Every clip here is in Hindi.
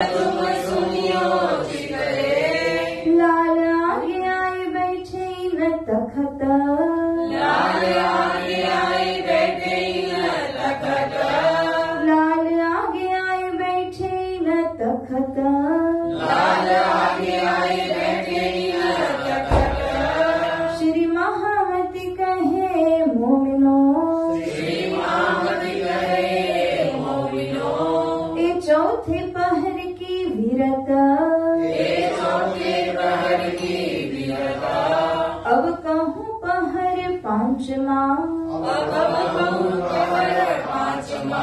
तुम सुनियो जी करे। लाल आगे आए बैठे न तखत, लाल आगे आए बैठे न तखत, लाल आगे आए बैठे न तखत, लाल आगे आए बैठे न तखत। श्री महामती कहे मोमिनो, श्री महामती कहे मोमिनो, ये चौथे पहर की विरत, ये चौथे पहर की विरता। अब कहूँ पहर पांचवा, अब कहूँ पहर पांचवा।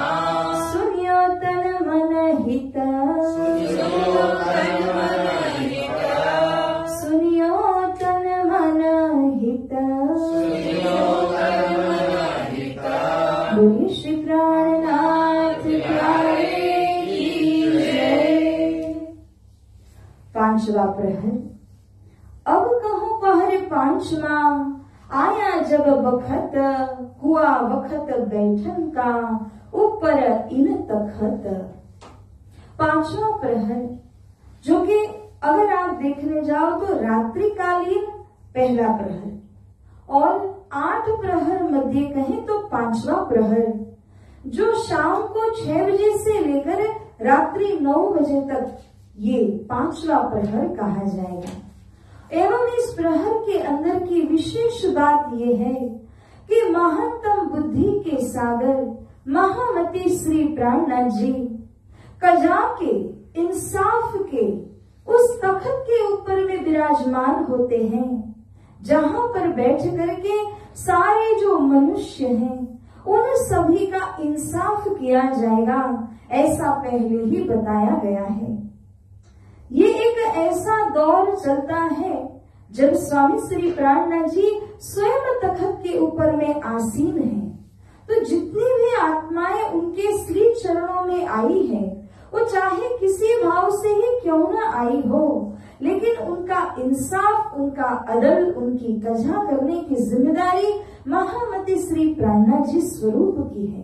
सुनियो तन मन हित, सुनियो तन मन हित, सुनियो तन मन हित। सुनियो तन मन हित। बोलिए श्री प्राणनाथ प्यारे की जय। पांचवा प्रहर। अब कहूँ पहर पांचवा, आया जब बखत, हुआ वखत बैठन का, ऊपर इन तखत। पांचवा प्रहर, जो कि अगर आप देखने जाओ तो रात्रिकालीन पहला प्रहर और 8 प्रहर मध्य कहें तो पांचवा प्रहर, जो शाम को 6 बजे से लेकर रात्रि 9 बजे तक ये पांचवा प्रहर कहा जाएगा। एवं इस प्रहर के अंदर की विशेष बात यह है कि महत्तम बुद्धि के सागर महामती श्री प्राणनाथ जी कजा के इंसाफ के उस तखत के ऊपर में विराजमान होते हैं, जहां पर बैठ करके सारे जो मनुष्य हैं उन सभी का इंसाफ किया जाएगा, ऐसा पहले ही बताया गया है। ये एक ऐसा दौर चलता है जब स्वामी श्री प्राणनाथ जी स्वयं तखत के ऊपर में आसीन हैं, तो जितनी भी आत्माएं उनके श्री चरणों में आई है, वो चाहे किसी भाव से ही क्यों न आई हो, लेकिन उनका इंसाफ, उनका अदल, उनकी कजा करने की जिम्मेदारी महामती श्री प्राणनाथ जी स्वरूप की है।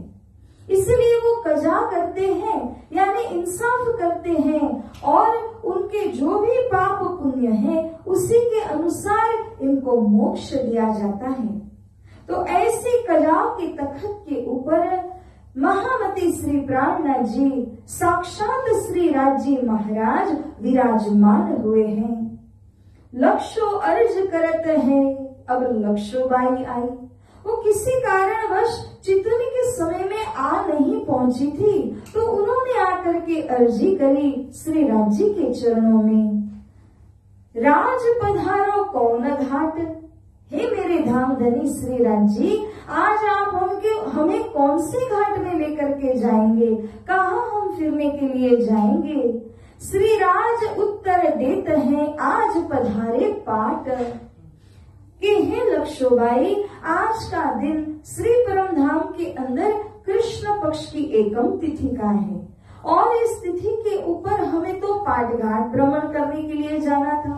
इसलिए वो कजा करते हैं, यानी इंसाफ करते हैं, और उनके जो भी पाप पुण्य है उसी के अनुसार इनको मोक्ष दिया जाता है। तो ऐसे कजा के तखत के ऊपर महामती श्री प्राणनाथ जी साक्षात श्री राजी महाराज विराजमान हुए हैं। लक्षो अर्ज करत है, अब लक्षोबाई आई। वो किसी कारणवश चितौनी के समय में आ नहीं पहुंची थी, तो उन्होंने आकर के अर्जी करी श्री राज जी के चरणों में। राज पधारो कौन घाट, हे मेरे धाम धनी श्री राज जी, आज आप हमें कौन से घाट में लेकर के जाएंगे, कहाँ हम फिरने के लिए जाएंगे। श्री राज उत्तर देते हैं, आज पधारे पाट, कि हे लक्षोबाई, आज का दिन श्री परम धाम के अंदर कृष्ण पक्ष की एकम तिथि का है, और इस तिथि के ऊपर हमें तो पाटघाट भ्रमण करने के लिए जाना था,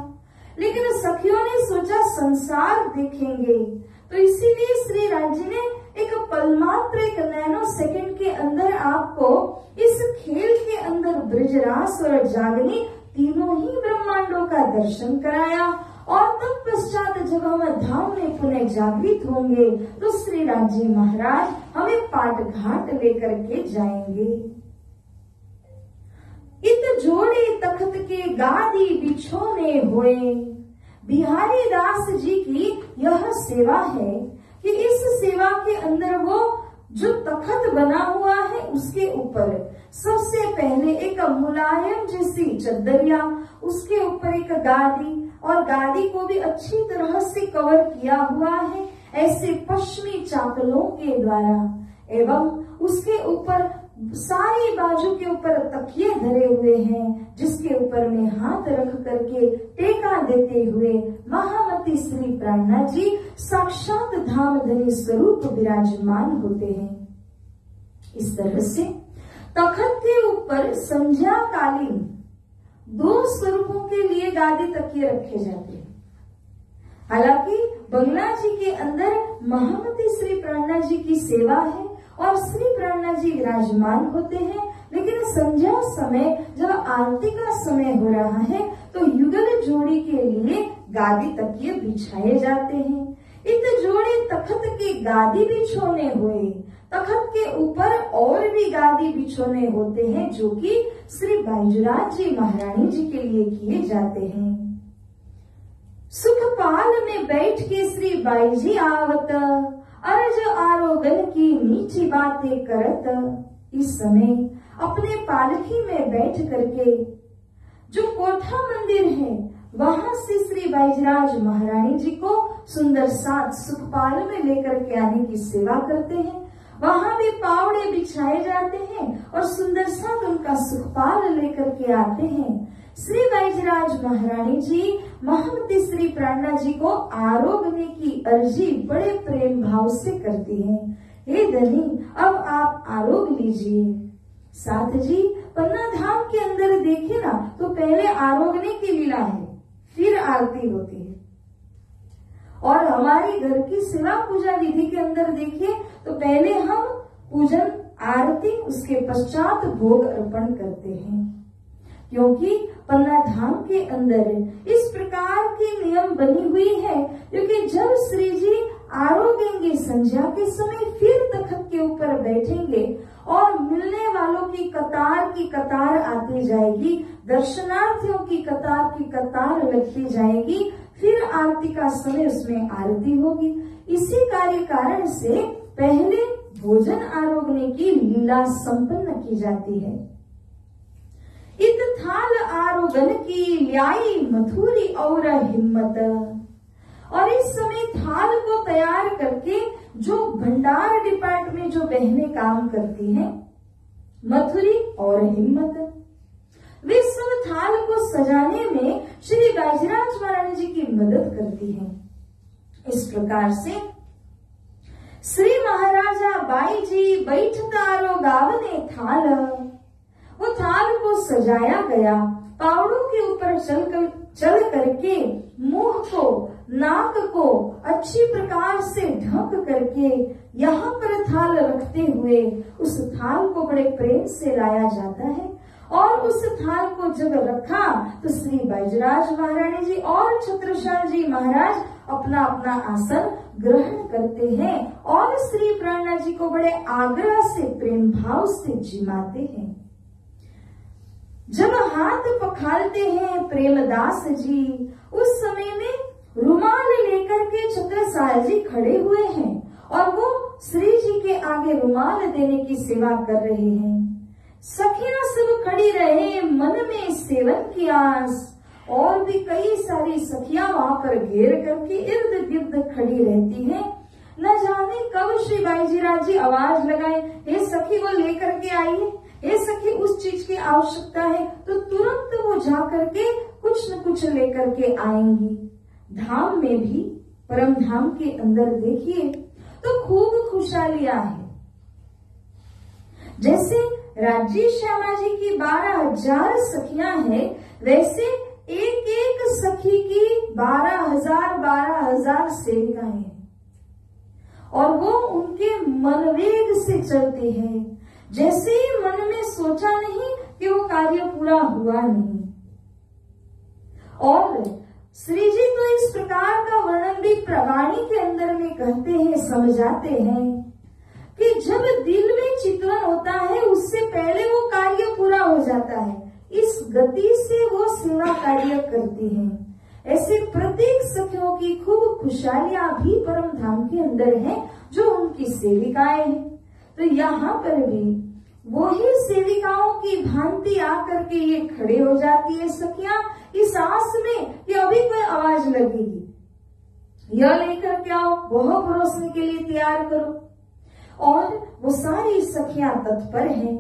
लेकिन सखियों ने सोचा संसार देखेंगे, तो इसीलिए श्री राज जी ने एक पलमात्र, एक नैनो सेकंड के अंदर आपको इस खेल के अंदर ब्रजरास और जागनी तीनों ही ब्रह्मांडों का दर्शन कराया, और तब पश्चात जब हम धाम में पुनः जागृत होंगे तो श्री राज जी महाराज हमें पाटघाट लेकर के जाएंगे। इत जोड़े तखत के गादी बिछोने हुए, बिहारी दास जी की यह सेवा है कि इस सेवा के अंदर वो जो तखत बना हुआ है उसके ऊपर सबसे पहले एक मुलायम जैसी चद्दरिया, उसके ऊपर एक गादी, और गादी को भी अच्छी तरह से कवर किया हुआ है ऐसे पश्चिमी चाकलों के द्वारा, एवं उसके ऊपर सारी बाजू के ऊपर तकिए धरे हुए हैं, जिसके ऊपर में हाथ रख करके टेका देते हुए महामती श्री प्राणनाथ जी साक्षात धाम धनी स्वरूप विराजमान होते हैं। इस तरह से तखत के ऊपर संध्या कालीन 2 स्वरूपों के लिए गादी तकिए रखे जाते हैं। हालांकि बंगला जी के अंदर महामती श्री प्राणनाथ जी की सेवा है और श्री प्राणनाथ जी विराजमान होते हैं, लेकिन संध्या समय जब आरती का समय हो रहा है तो युगल जोड़ी के लिए गादी तकिए बिछाए जाते हैं। इत जोड़े तखत की गादी बिछोने हुए, तखत के ऊपर और भी गादी बिछोने होते हैं जो कि श्री बाईजराज जी महारानी जी के लिए किए जाते हैं। सुखपाल में बैठ के श्री बाई जी आवत, अर्ज आरोगन की नीची बातें करत। इस समय अपने पालकी में बैठ करके जो कोठा मंदिर है वहां से श्री बाईजराज महारानी जी को सुंदर साथ सुखपाल में लेकर के आने की सेवा करते हैं। वहां भी पावड़े बिछाए जाते हैं और सुंदर साथ उनका सुखपाल लेकर के आते हैं। श्री बाईजराज महारानी जी महामती श्री प्राणा जी को आरोगने की अर्जी बड़े प्रेम भाव से करती हैं। हे धनी, अब आप आरोग लीजिए। साथ जी पन्ना धाम के अंदर देखे ना तो पहले आरोगने की लीला है, फिर आरती होती है। और हमारी घर की सेवा पूजा विधि के अंदर देखिए तो पहले हम पूजन आरती उसके पश्चात भोग अर्पण करते हैं, क्योंकि पन्ना धाम के अंदर इस प्रकार की नियम बनी हुई है। क्योंकि जब श्री जी आरोगेंगे संध्या के समय, फिर तखत के ऊपर बैठेंगे और मिलने वालों की कतार आती जाएगी, दर्शनार्थियों की कतार लगती जाएगी, फिर आरती का समय उसमें आरती होगी। इसी कार्य कारण से पहले भोजन आरोगने की लीला संपन्न की जाती है। इत थाल आरोगन की ल्याई मथुरी और हिम्मत। और इस समय थाल को तैयार करके जो भंडार डिपार्ट में जो बहनें काम करती हैं, मथुरी और हिम्मत, वे सब थाल को सजाने में श्री बाईजराज महारानी जी की मदद करती हैं। इस प्रकार से श्री महाराजा बाई जी बैठतारो गावने थाल, वो थाल को सजाया गया। पावड़ों के ऊपर चल करके मुंह को, नाक को अच्छी प्रकार से ढक करके यहाँ पर थाल रखते हुए उस थाल को बड़े प्रेम से लाया जाता है। और उस थाल को जब रखा तो श्री बाईजराज महारानी जी और छत्रसाल जी महाराज अपना अपना आसन ग्रहण करते हैं और श्री प्राणा जी को बड़े आग्रह से प्रेम भाव से जिमाते हैं। जब हाथ पखालते हैं प्रेमदास जी, उस समय में रुमाल लेकर के छत्रसाल जी खड़े हुए हैं और वो श्री जी के आगे रुमाल देने की सेवा कर रहे हैं। सखियां सब खड़ी रहे मन में सेवन की आस, और भी कई सारी सखियां वहां पर घेर करके इर्द गिर्द खड़ी रहती हैं। न जाने कब श्री बाईजराज जी आवाज लगाए, हे सखी वो लेकर के आइए, हे सखी उस चीज की आवश्यकता है, तो तुरंत वो जा करके कुछ न कुछ लेकर के आएंगी। धाम में भी, परम धाम के अंदर देखिए तो खूब खुशहालियां है। जैसे राज्य श्यामा जी की 12,000 सखियां हैं, वैसे एक एक सखी की 12,000 सेविकाएं हैं और वो उनके मनवेग से चलते हैं। जैसे ही मन में सोचा नहीं कि वो कार्य पूरा हुआ नहीं। और श्री जी तो इस प्रकार का वर्णन भी प्रवाणी के अंदर में कहते हैं, समझाते हैं कि जब दिल में चिंतन होता है उससे पहले वो कार्य पूरा हो जाता है। इस गति से वो सेवा कार्य करती हैं। ऐसे प्रत्येक सखियों की खूब खुशहालियां भी परम धाम के अंदर हैं जो उनकी सेविकाएं हैं। तो यहाँ पर भी वही सेविकाओं की भांति आकर के ये खड़े हो जाती है सखियां, इस आस में कि अभी कोई आवाज लगेगी, यह लेकर के आओ, वह परोसने के लिए तैयार करो। और वो सारी सखियां तत्पर हैं।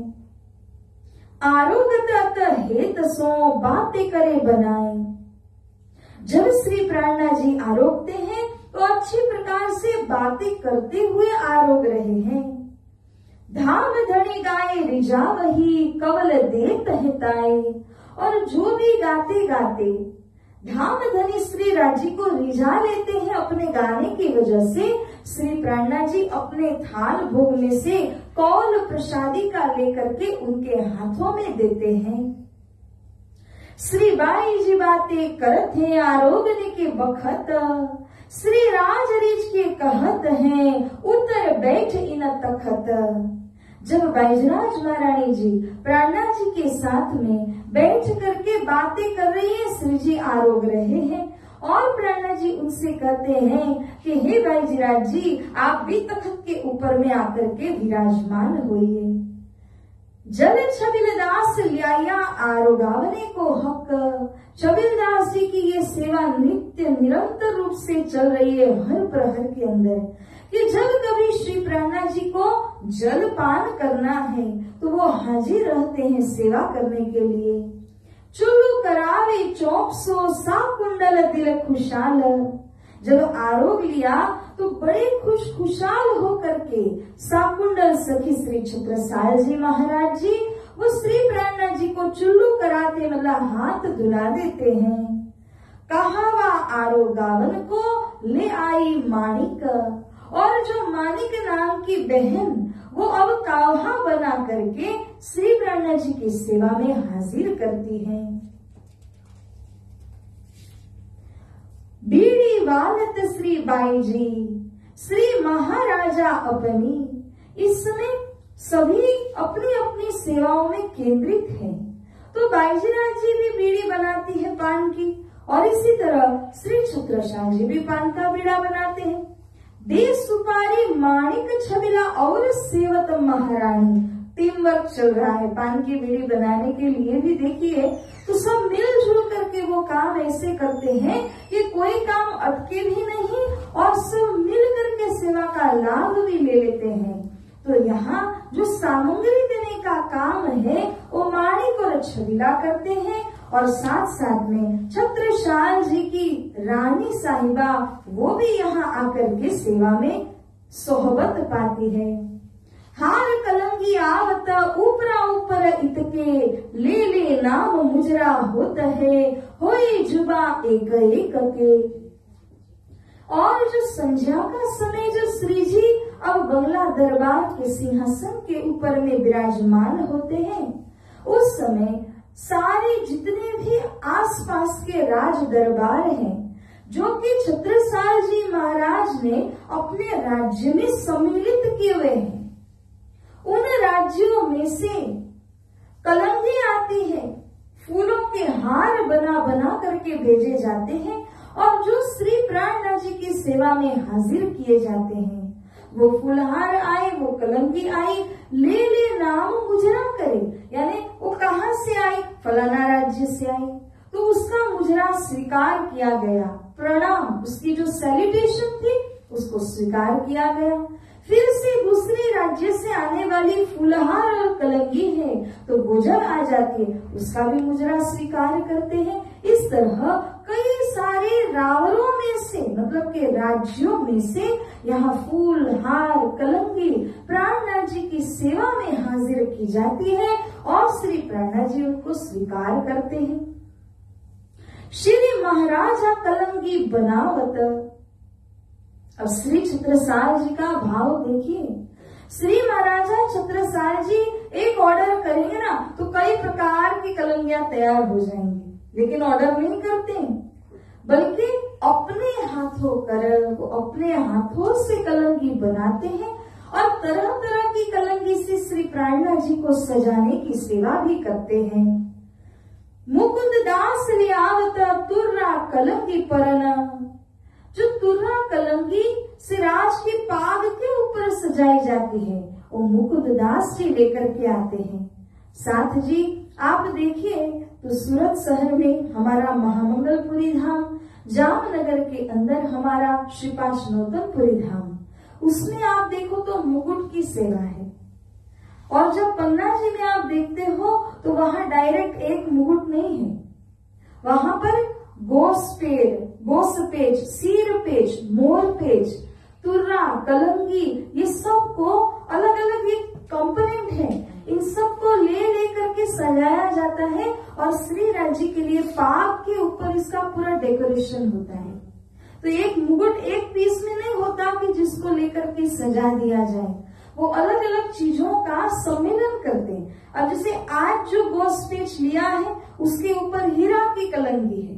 आरोगत हेत सो बातें करे बनाए। जब श्री प्राणा जी आरोगते हैं तो अच्छी प्रकार से बातें करते हुए आरोग रहे हैं। धाम धनी गाए रिजा वही कवल देत हिताए। और जो भी गाते गाते धाम धनी श्री राजी को रिझा लेते हैं अपने गाने की वजह से, श्री प्राणा जी अपने थाल भोग में से कौल प्रसादी का लेकर के उनके हाथों में देते हैं। श्री बाई जी बातें करत है आरोगने के बखत, श्री राजरीज के कहत हैं उतर बैठ इन तखत। जब बैजनाथ महारानी जी प्राणनाथ जी के साथ में बैठ करके बातें कर रही है, श्री जी आरोग रहे हैं और प्राणनाथ जी उनसे कहते हैं कि हे बैजनाथ जी, आप भी तखत के ऊपर में आकर के विराजमान होइए। जल छबिलदास लिया आरोगावने को हक। छबिलदास जी की ये सेवा नित्य निरंतर रूप से चल रही है हर प्रहर के अंदर, कि जब कभी श्री प्राणनाथ जी को जल पान करना है तो वो हाजिर रहते हैं सेवा करने के लिए। चुल्लू करावे चौपसो सा कुंडल दिल खुशाल। जब आरोग लिया तो बड़े खुशहाल होकर के साकुंडल सखी श्री छत्रसाल जी महाराज जी वो श्री प्राणनाथ जी को चुल्लू कराते मतलब हाथ धुला देते हैं। कहावा आरोगावन को ले आई माणिक, और जो माणिक नाम की बहन वो अब काव्हा बना करके श्री प्राणनाथ जी की सेवा में हाजिर करती है। बीड़ी वालत श्री बाई जी श्री महाराजा अपनी। इस समय सभी अपनी अपनी सेवाओं में केंद्रित हैं। तो बाईजीनाथ जी भी बीड़ी बनाती है पान की, और इसी तरह श्री छत्रसाल जी भी पान का बीड़ा बनाते हैं। देश सुपारी माणिक छबिला और सेवत महारानी, टीम वर्क चल रहा है पान की बीड़ी बनाने के लिए भी। देखिए तो सब मिलजुल करके वो काम ऐसे करते हैं कि कोई काम अटके भी नहीं और सब मिल करके सेवा का लाभ भी ले लेते हैं। तो यहाँ जो सामग्री देने का काम है वो माणिक और छबिला करते हैं, और साथ साथ में छत्रसाल जी की रानी साहिबा वो भी यहाँ आकर के सेवा में सोहबत पाती है। हार कलंगी आवत ऊपरा ऊपर इतके, ले ले नाम मुजरा होत है होई जुबा एक एक के। और जो संध्या का समय जो श्री जी अब बंगला दरबार के सिंहासन के ऊपर में विराजमान होते हैं, उस समय सारे जितने भी आसपास के राज दरबार हैं जो कि छत्रसाल जी महाराज ने अपने राज्य में सम्मिलित किए हुए हैं, उन राज्यों में से कलंगी आती है, फूलों के हार बना बना करके भेजे जाते हैं और जो श्री प्राणनाथ जी की सेवा में हाजिर किए जाते हैं। वो फूलहार आए, वो कलंगी आई, ले ले नाम मुजरा करे, यानी वो कहाँ से आई, फलाना राज्य से आई, तो उसका मुजरा स्वीकार किया गया, प्रणाम, उसकी जो सैल्यूटेशन थी उसको स्वीकार किया गया। फिर से दूसरे राज्य से आने वाली फूलहार और कलंगी है तो वो जब आ जाती है उसका भी मुजरा स्वीकार करते हैं। इस तरह कई सारे रावरों में से मतलब के राज्यों में से यहाँ फूल हार कलंगी प्राणनाथ जी की सेवा में हाजिर की जाती है और श्री प्राणनाथ जी उनको स्वीकार करते हैं। श्री महाराजा कलंगी बनावत। अब श्री छत्रसाल जी का भाव देखिए, श्री महाराजा छत्रसाल जी एक ऑर्डर करेंगे ना तो कई प्रकार की कलंगियां तैयार हो जाएंगी, लेकिन ऑर्डर नहीं करते बल्कि अपने हाथों वो अपने हाथों से कलंगी बनाते हैं और तरह तरह की कलंगी से श्री प्राणनाथ जी को सजाने की सेवा भी करते हैं। मुकुंद दास लियावत तुर्रा कलंगी परना। जो तुर्रा कलंगी सिराज के पाग के ऊपर सजाई जाती है वो मुकुंद दास जी लेकर के आते हैं। साथ जी आप देखिए तो सूरत शहर में हमारा महामंगलपुरी धाम, जामनगर के अंदर हमारा श्री पांचनोतनपुरी धाम, उसमें आप देखो तो मुकुट की सेवा है। और जब पन्ना जी में आप देखते हो तो वहां डायरेक्ट एक मुकुट नहीं है, वहां पर गोसपेच, सिरपेच, मोरपेच, तुर्रा, कलंगी, ये सब को अलग अलग एक कंपोनेंट है, इन सब को ले करके सजाया जाता है और श्री राज जी के लिए पाग के ऊपर इसका पूरा डेकोरेशन होता है। तो एक मुकुट एक पीस में नहीं होता कि जिसको लेकर के सजा दिया जाए, वो अलग अलग चीजों का सम्मेलन करते हैं। अब जैसे आज जो गोस्पेच लिया है उसके ऊपर हीरा की कलंगी है,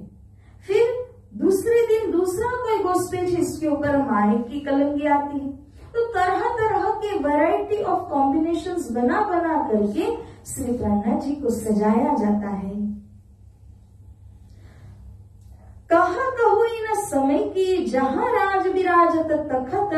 फिर दूसरे दिन दूसरा कोई गोस्पेच इसके ऊपर माणिक की कलंगी आती है। तो तरह तरह के वैरायटी ऑफ कॉम्बिनेशंस बना बना करके श्री प्राणनाथ जी को सजाया जाता है। कहा कहुई न समय की जहां राज विराजत तखत,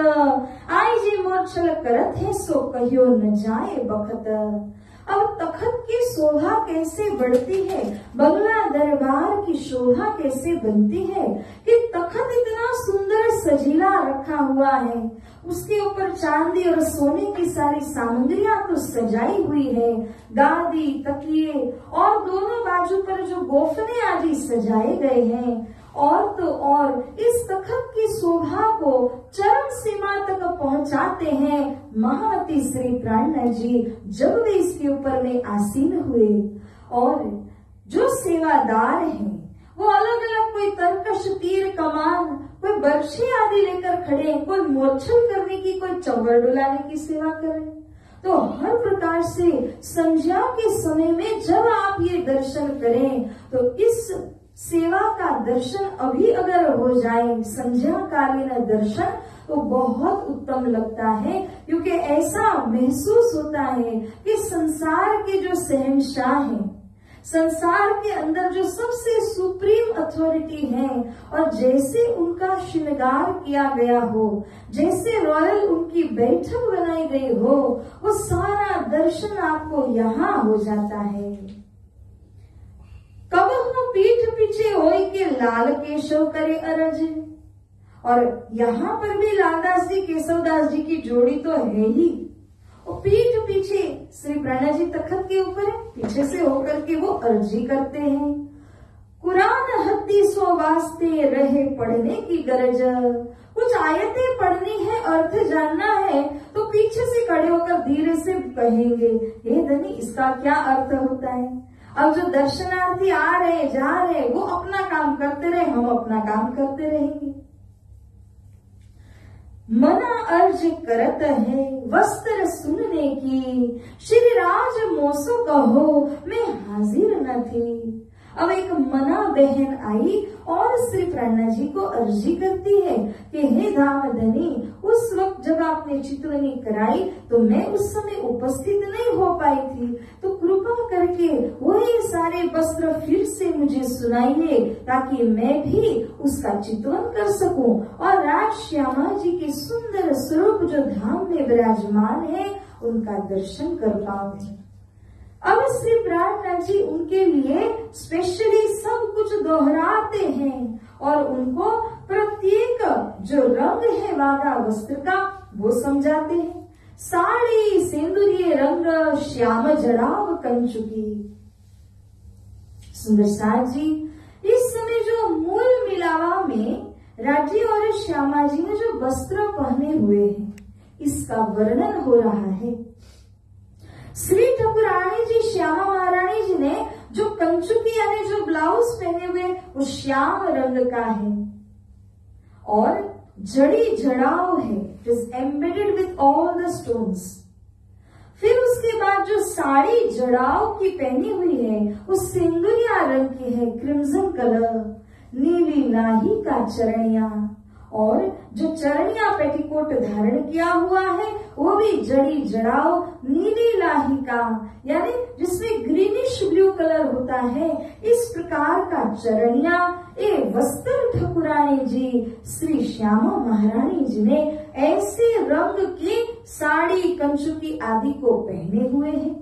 आई जी मोर्छल करत है सो कहियो न जाए बखत। अब तखत की शोभा कैसे बढ़ती है, बंगला दरबार की शोभा कैसे बनती है कि तखत इतना सुंदर सजीला रखा हुआ है, उसके ऊपर चांदी और सोने की सारी सामग्रियां तो सजाई हुई है, गादी तकिए और दोनों बाजू पर जो गोफने आदि सजाए गए हैं। और तो और इस तखत की शोभा को चरम सीमा तक पहुंचाते हैं महामती श्री प्राणनाथ जी जब वे इसके ऊपर में आसीन हुए। और जो सेवादार हैं वो अलग अलग, कोई तरकश तीर कमान, कोई बर्छी आदि लेकर खड़े हैं, कोई मोर्छल करने की, कोई चंवर डुलाने की सेवा करे। तो हर प्रकार से संध्या के समय में जब आप ये दर्शन करें तो इस सेवा का दर्शन अभी अगर हो जाए, संध्या कालीन दर्शन, तो बहुत उत्तम लगता है, क्योंकि ऐसा महसूस होता है कि संसार के जो शहंशाह हैं, संसार के अंदर जो सबसे सुप्रीम अथॉरिटी है, और जैसे उनका श्रृंगार किया गया हो, जैसे रॉयल उनकी बैठक बनाई गई हो, वो सारा दर्शन आपको यहाँ हो जाता है। कब हूँ पीठ पीछे होई के लाल केशव करे अरज। और यहाँ पर भी लालदास जी केशवदास जी की जोड़ी तो है ही, और पीठ पीछे श्री प्राणनाथ जी तखत के ऊपर है, पीछे से होकर के वो अर्जी करते हैं। कुरान हद्दी सो वास्ते रहे पढ़ने की गरज। कुछ आयतें पढ़नी है, अर्थ जानना है, तो पीछे से खड़े होकर धीरे से कहेंगे, हे धनी इसका क्या अर्थ होता है। अब जो दर्शनार्थी आ रहे जा रहे वो अपना काम करते रहे, हम अपना काम करते रहेंगे। मना अर्ज करत है वस्त्र सुनने की, श्री राज मोसो कहो मैं हाजिर न थी। अब एक मना बहन आई और श्री प्राणनाथ जी को अर्जी करती है कि हे धामधनी, उस वक्त जब आपने चितवनी कराई तो मैं उस समय उपस्थित नहीं हो पाई थी, तो कृपा करके वही सारे वस्त्र फिर से मुझे सुनाइए ताकि मैं भी उसका चितवन कर सकूं और राज श्यामा जी के सुंदर स्वरूप जो धाम में विराजमान है उनका दर्शन कर पाऊं। अब श्री प्राणनाथ जी उनके लिए स्पेशली सब कुछ दोहराते हैं और उनको प्रत्येक जो रंग है वागा वस्त्र का वो समझाते हैं। साड़ी सिंदूरीय रंग श्याम जड़ाव कंचुकी। सुंदर साथ जी, इस समय जो मूल मिलावा में राजी और श्यामा जी ने जो वस्त्र पहने हुए हैं इसका वर्णन हो रहा है। श्री ठाकुरानी जी श्यामा महारानी जी ने जो कंचुकी यानी जो ब्लाउज पहने हुए वो श्याम रंग का है और जड़ी जड़ाव है, it is embedded with all the stones. फिर उसके बाद जो साड़ी जड़ाव की पहनी हुई है वो सिंदूरिया रंग की है, क्रिम्सन कलर, नीली लाही का चरणिया, और जो चरणिया पेटीकोट धारण किया हुआ है वो भी जड़ी जड़ाव नीली लाही का, यानी जिसमें ग्रीनिश ब्लू कलर होता है, इस प्रकार का चरणिया ए वस्त्र ठाकुरानी जी श्री श्यामा महारानी जी ने ऐसे रंग की साड़ी कंचुकी आदि को पहने हुए हैं।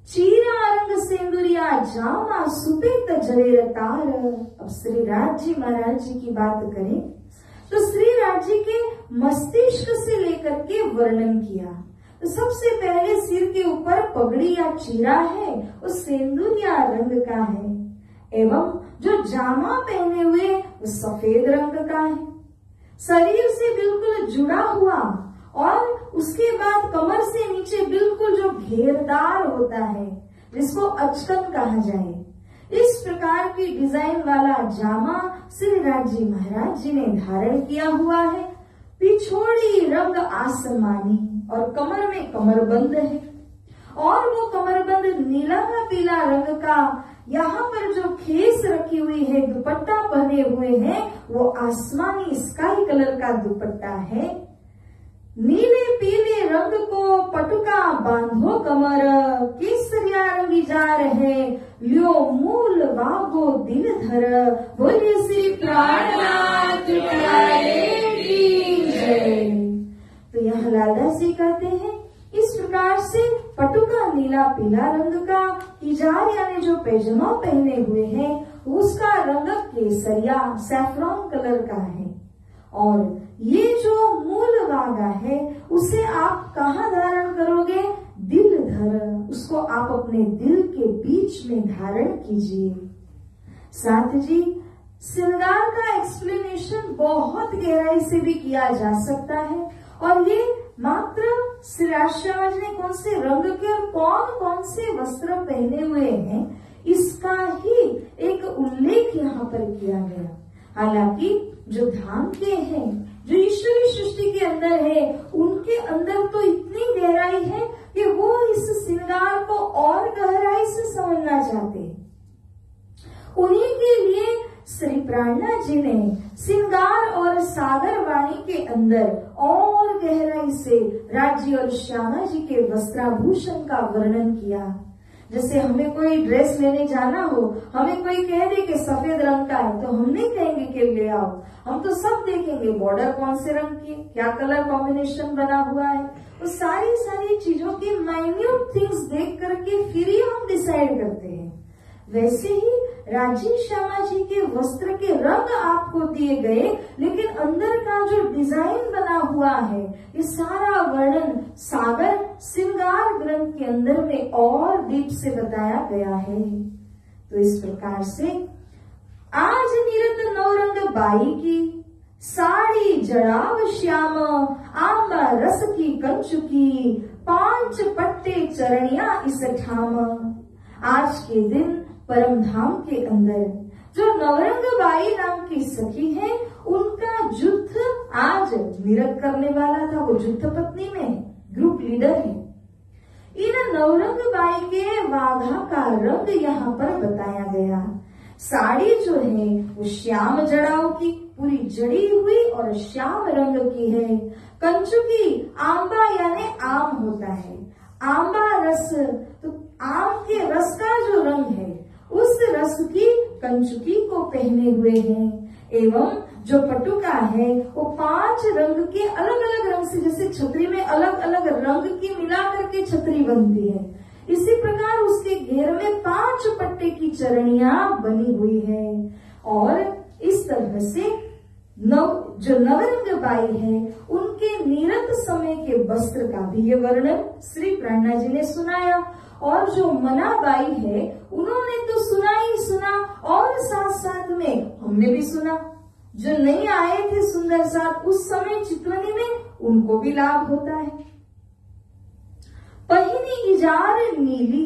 चीरा रंग सिंदूरिया जामा सुपेत जड़े तार। अब श्री राज जी महाराज जी की बात करें तो श्री राज जी के मस्तिष्क से लेकर के वर्णन किया तो सबसे पहले सिर के ऊपर पगड़ी या चीरा है वो सिंदूरिया रंग का है, एवं जो जामा पहने हुए वो सफेद रंग का है, शरीर से बिल्कुल जुड़ा हुआ, और उसके बाद कमर से नीचे बिल्कुल जो घेरदार होता है जिसको अचकन कहा जाए, इस प्रकार की डिजाइन वाला जामा श्री राज जी महाराज जी ने धारण किया हुआ है। पिछोड़ी रंग आसमानी, और कमर में कमरबंद है, और वो कमरबंद नीला व पीला रंग का। यहाँ पर जो खेस रखी हुई है, दुपट्टा पहने हुए हैं, वो आसमानी स्काई कलर का दुपट्टा है। नीले पीले रंग को पटुका बांधो कमर, केसरिया रंगी जार है, लियो मूल वागो दिल धर। बोलिए श्री प्राणनाथ प्यारे की जय। तो यहाँ लालदास जी कहते हैं इस प्रकार से पटुका नीला पीला रंग का, इजार यानी जो पैजामा पहने हुए हैं उसका रंग केसरिया सैफरॉन कलर का है, और ये जो मूल वागा है उसे आप कहाँ धारण करोगे? दिल धर, उसको आप अपने दिल के बीच में धारण कीजिए। साथ जी श्रृंगार का एक्सप्लेनेशन बहुत गहराई से भी किया जा सकता है, और ये मात्र श्री राष्ट्रवाद ने कौन से रंग के और कौन कौन से वस्त्र पहने हुए हैं इसका ही एक उल्लेख यहाँ पर किया गया। हालांकि जो धाम के हैं, जो ईश्वरी सृष्टि के अंदर है, उनके अंदर तो इतनी गहराई है कि वो इस श्रृंगार को और गहराई से समझना चाहते हैं। उन्हीं के लिए श्री प्राणनाथ जी ने श्रृंगार और सागर वाणी के अंदर और गहराई से राज्य और श्यामा जी के वस्त्राभूषण का वर्णन किया। जैसे हमें कोई ड्रेस लेने जाना हो, हमें कोई कह दे कि सफेद रंग का है, तो हम नहीं कहेंगे कि ले आओ, हम तो सब देखेंगे बॉर्डर कौन से रंग की, क्या कलर कॉम्बिनेशन बना हुआ है, तो सारी चीजों की माइन्यूट थिंग्स देख करके फिर ही हम डिसाइड करते हैं। वैसे ही राजीव श्यामा जी के वस्त्र के रंग आपको दिए गए, लेकिन अंदर का जो डिजाइन बना हुआ है, ये सारा वर्णन सागर श्रृंगार ग्रंथ के अंदर में और दीप से बताया गया है। तो इस प्रकार से आज निरत नवरंग बाई की साड़ी जड़ाव श्याम, आंबा रस की कंचुकी, 5 पट्टे चरणिया इस ठाम। आज के दिन परम धाम के अंदर जो नवरंग बाई नाम की सखी है, उनका युद्ध आज निरत करने वाला था। वो युद्ध पत्नी में ग्रुप लीडर है। इन नवरंग बाई के वाघा का रंग यहाँ पर बताया गया। साड़ी जो है वो श्याम जड़ाओ की, पूरी जड़ी हुई और श्याम रंग की है। कंचुकी आंबा यानी आम होता है, आंबा रस, तो आम के रस का जो रंग है उस रस की कंचुकी को पहने हुए हैं। एवं जो पटुका है वो 5 रंग के अलग अलग रंग से, जैसे छतरी में अलग अलग रंग की मिला करके छतरी बनती है, इसी प्रकार उसके घेर में 5 पट्टे की चरणियां बनी हुई है। और इस तरह से जो नवरंग बाई है उनके नीरत समय के वस्त्र का भी ये वर्णन श्री प्राणनाथ जी ने सुनाया। और जो मनाबाई है उन्होंने तो सुना ही सुना, और साथ साथ में हमने भी सुना। जो नहीं आए थे सुंदर साथ उस समय चित्रनी में, उनको भी लाभ होता है। पहिनी इजार नीली,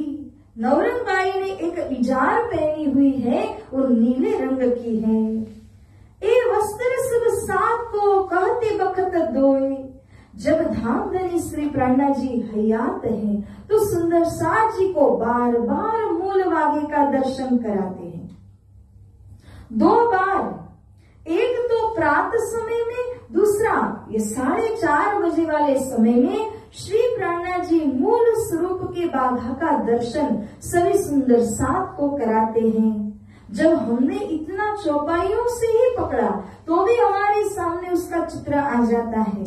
नवरंग बाई ने एक इजार पहनी हुई है, वो नीले रंग की है। ए वस्त्र सब साथ को कहते बखत दोए, जब धाम धनी श्री प्राणनाथ जी हयात हैं तो सुंदर साथ जी को बार बार मूल वागे का दर्शन कराते हैं। 2 बार, एक तो प्रात समय में, दूसरा ये 4:30 बजे वाले समय में श्री प्राणनाथ जी मूल स्वरूप के बाघा का दर्शन सभी सुंदर साथ को कराते हैं। जब हमने इतना चौपाइयों से ही पकड़ा तो भी हमारे सामने उसका चित्र आ जाता है,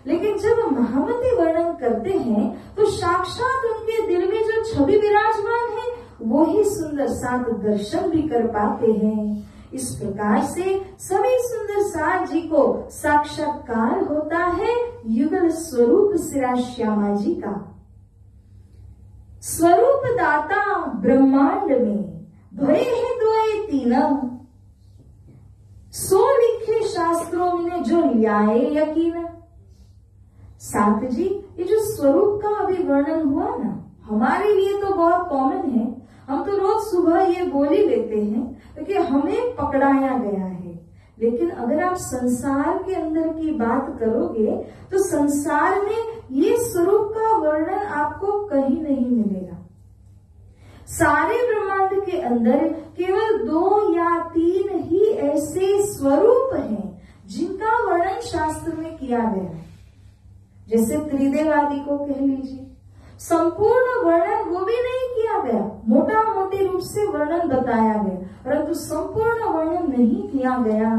लेकिन जब महामती वर्णन करते हैं तो साक्षात उनके दिल में जो छवि विराजमान है वो ही सुंदर साथ दर्शन भी कर पाते हैं। इस प्रकार से सभी सुंदर साथ जी को साक्षात्कार होता है युगल स्वरूप सिरा श्यामा जी का। स्वरूप दाता ब्रह्मांड में भय है 2-3, सो लिखे शास्त्रों में जो लियाए यकीन। साथ जी ये जो स्वरूप का अभी वर्णन हुआ ना, हमारे लिए तो बहुत कॉमन है, हम तो रोज सुबह ये बोल ही लेते हैं क्योंकि हमें पकड़ाया गया है। लेकिन अगर आप संसार के अंदर की बात करोगे तो संसार में ये स्वरूप का वर्णन आपको कहीं नहीं मिलेगा। सारे ब्रह्मांड के अंदर केवल 2 या 3 ही ऐसे स्वरूप हैं जिनका वर्णन शास्त्र में किया गया है। जैसे त्रिदेव आदि को कह लीजिए, संपूर्ण वर्णन वो भी नहीं किया गया, मोटा मोटी रूप से वर्णन बताया गया, परंतु संपूर्ण वर्णन नहीं किया गया।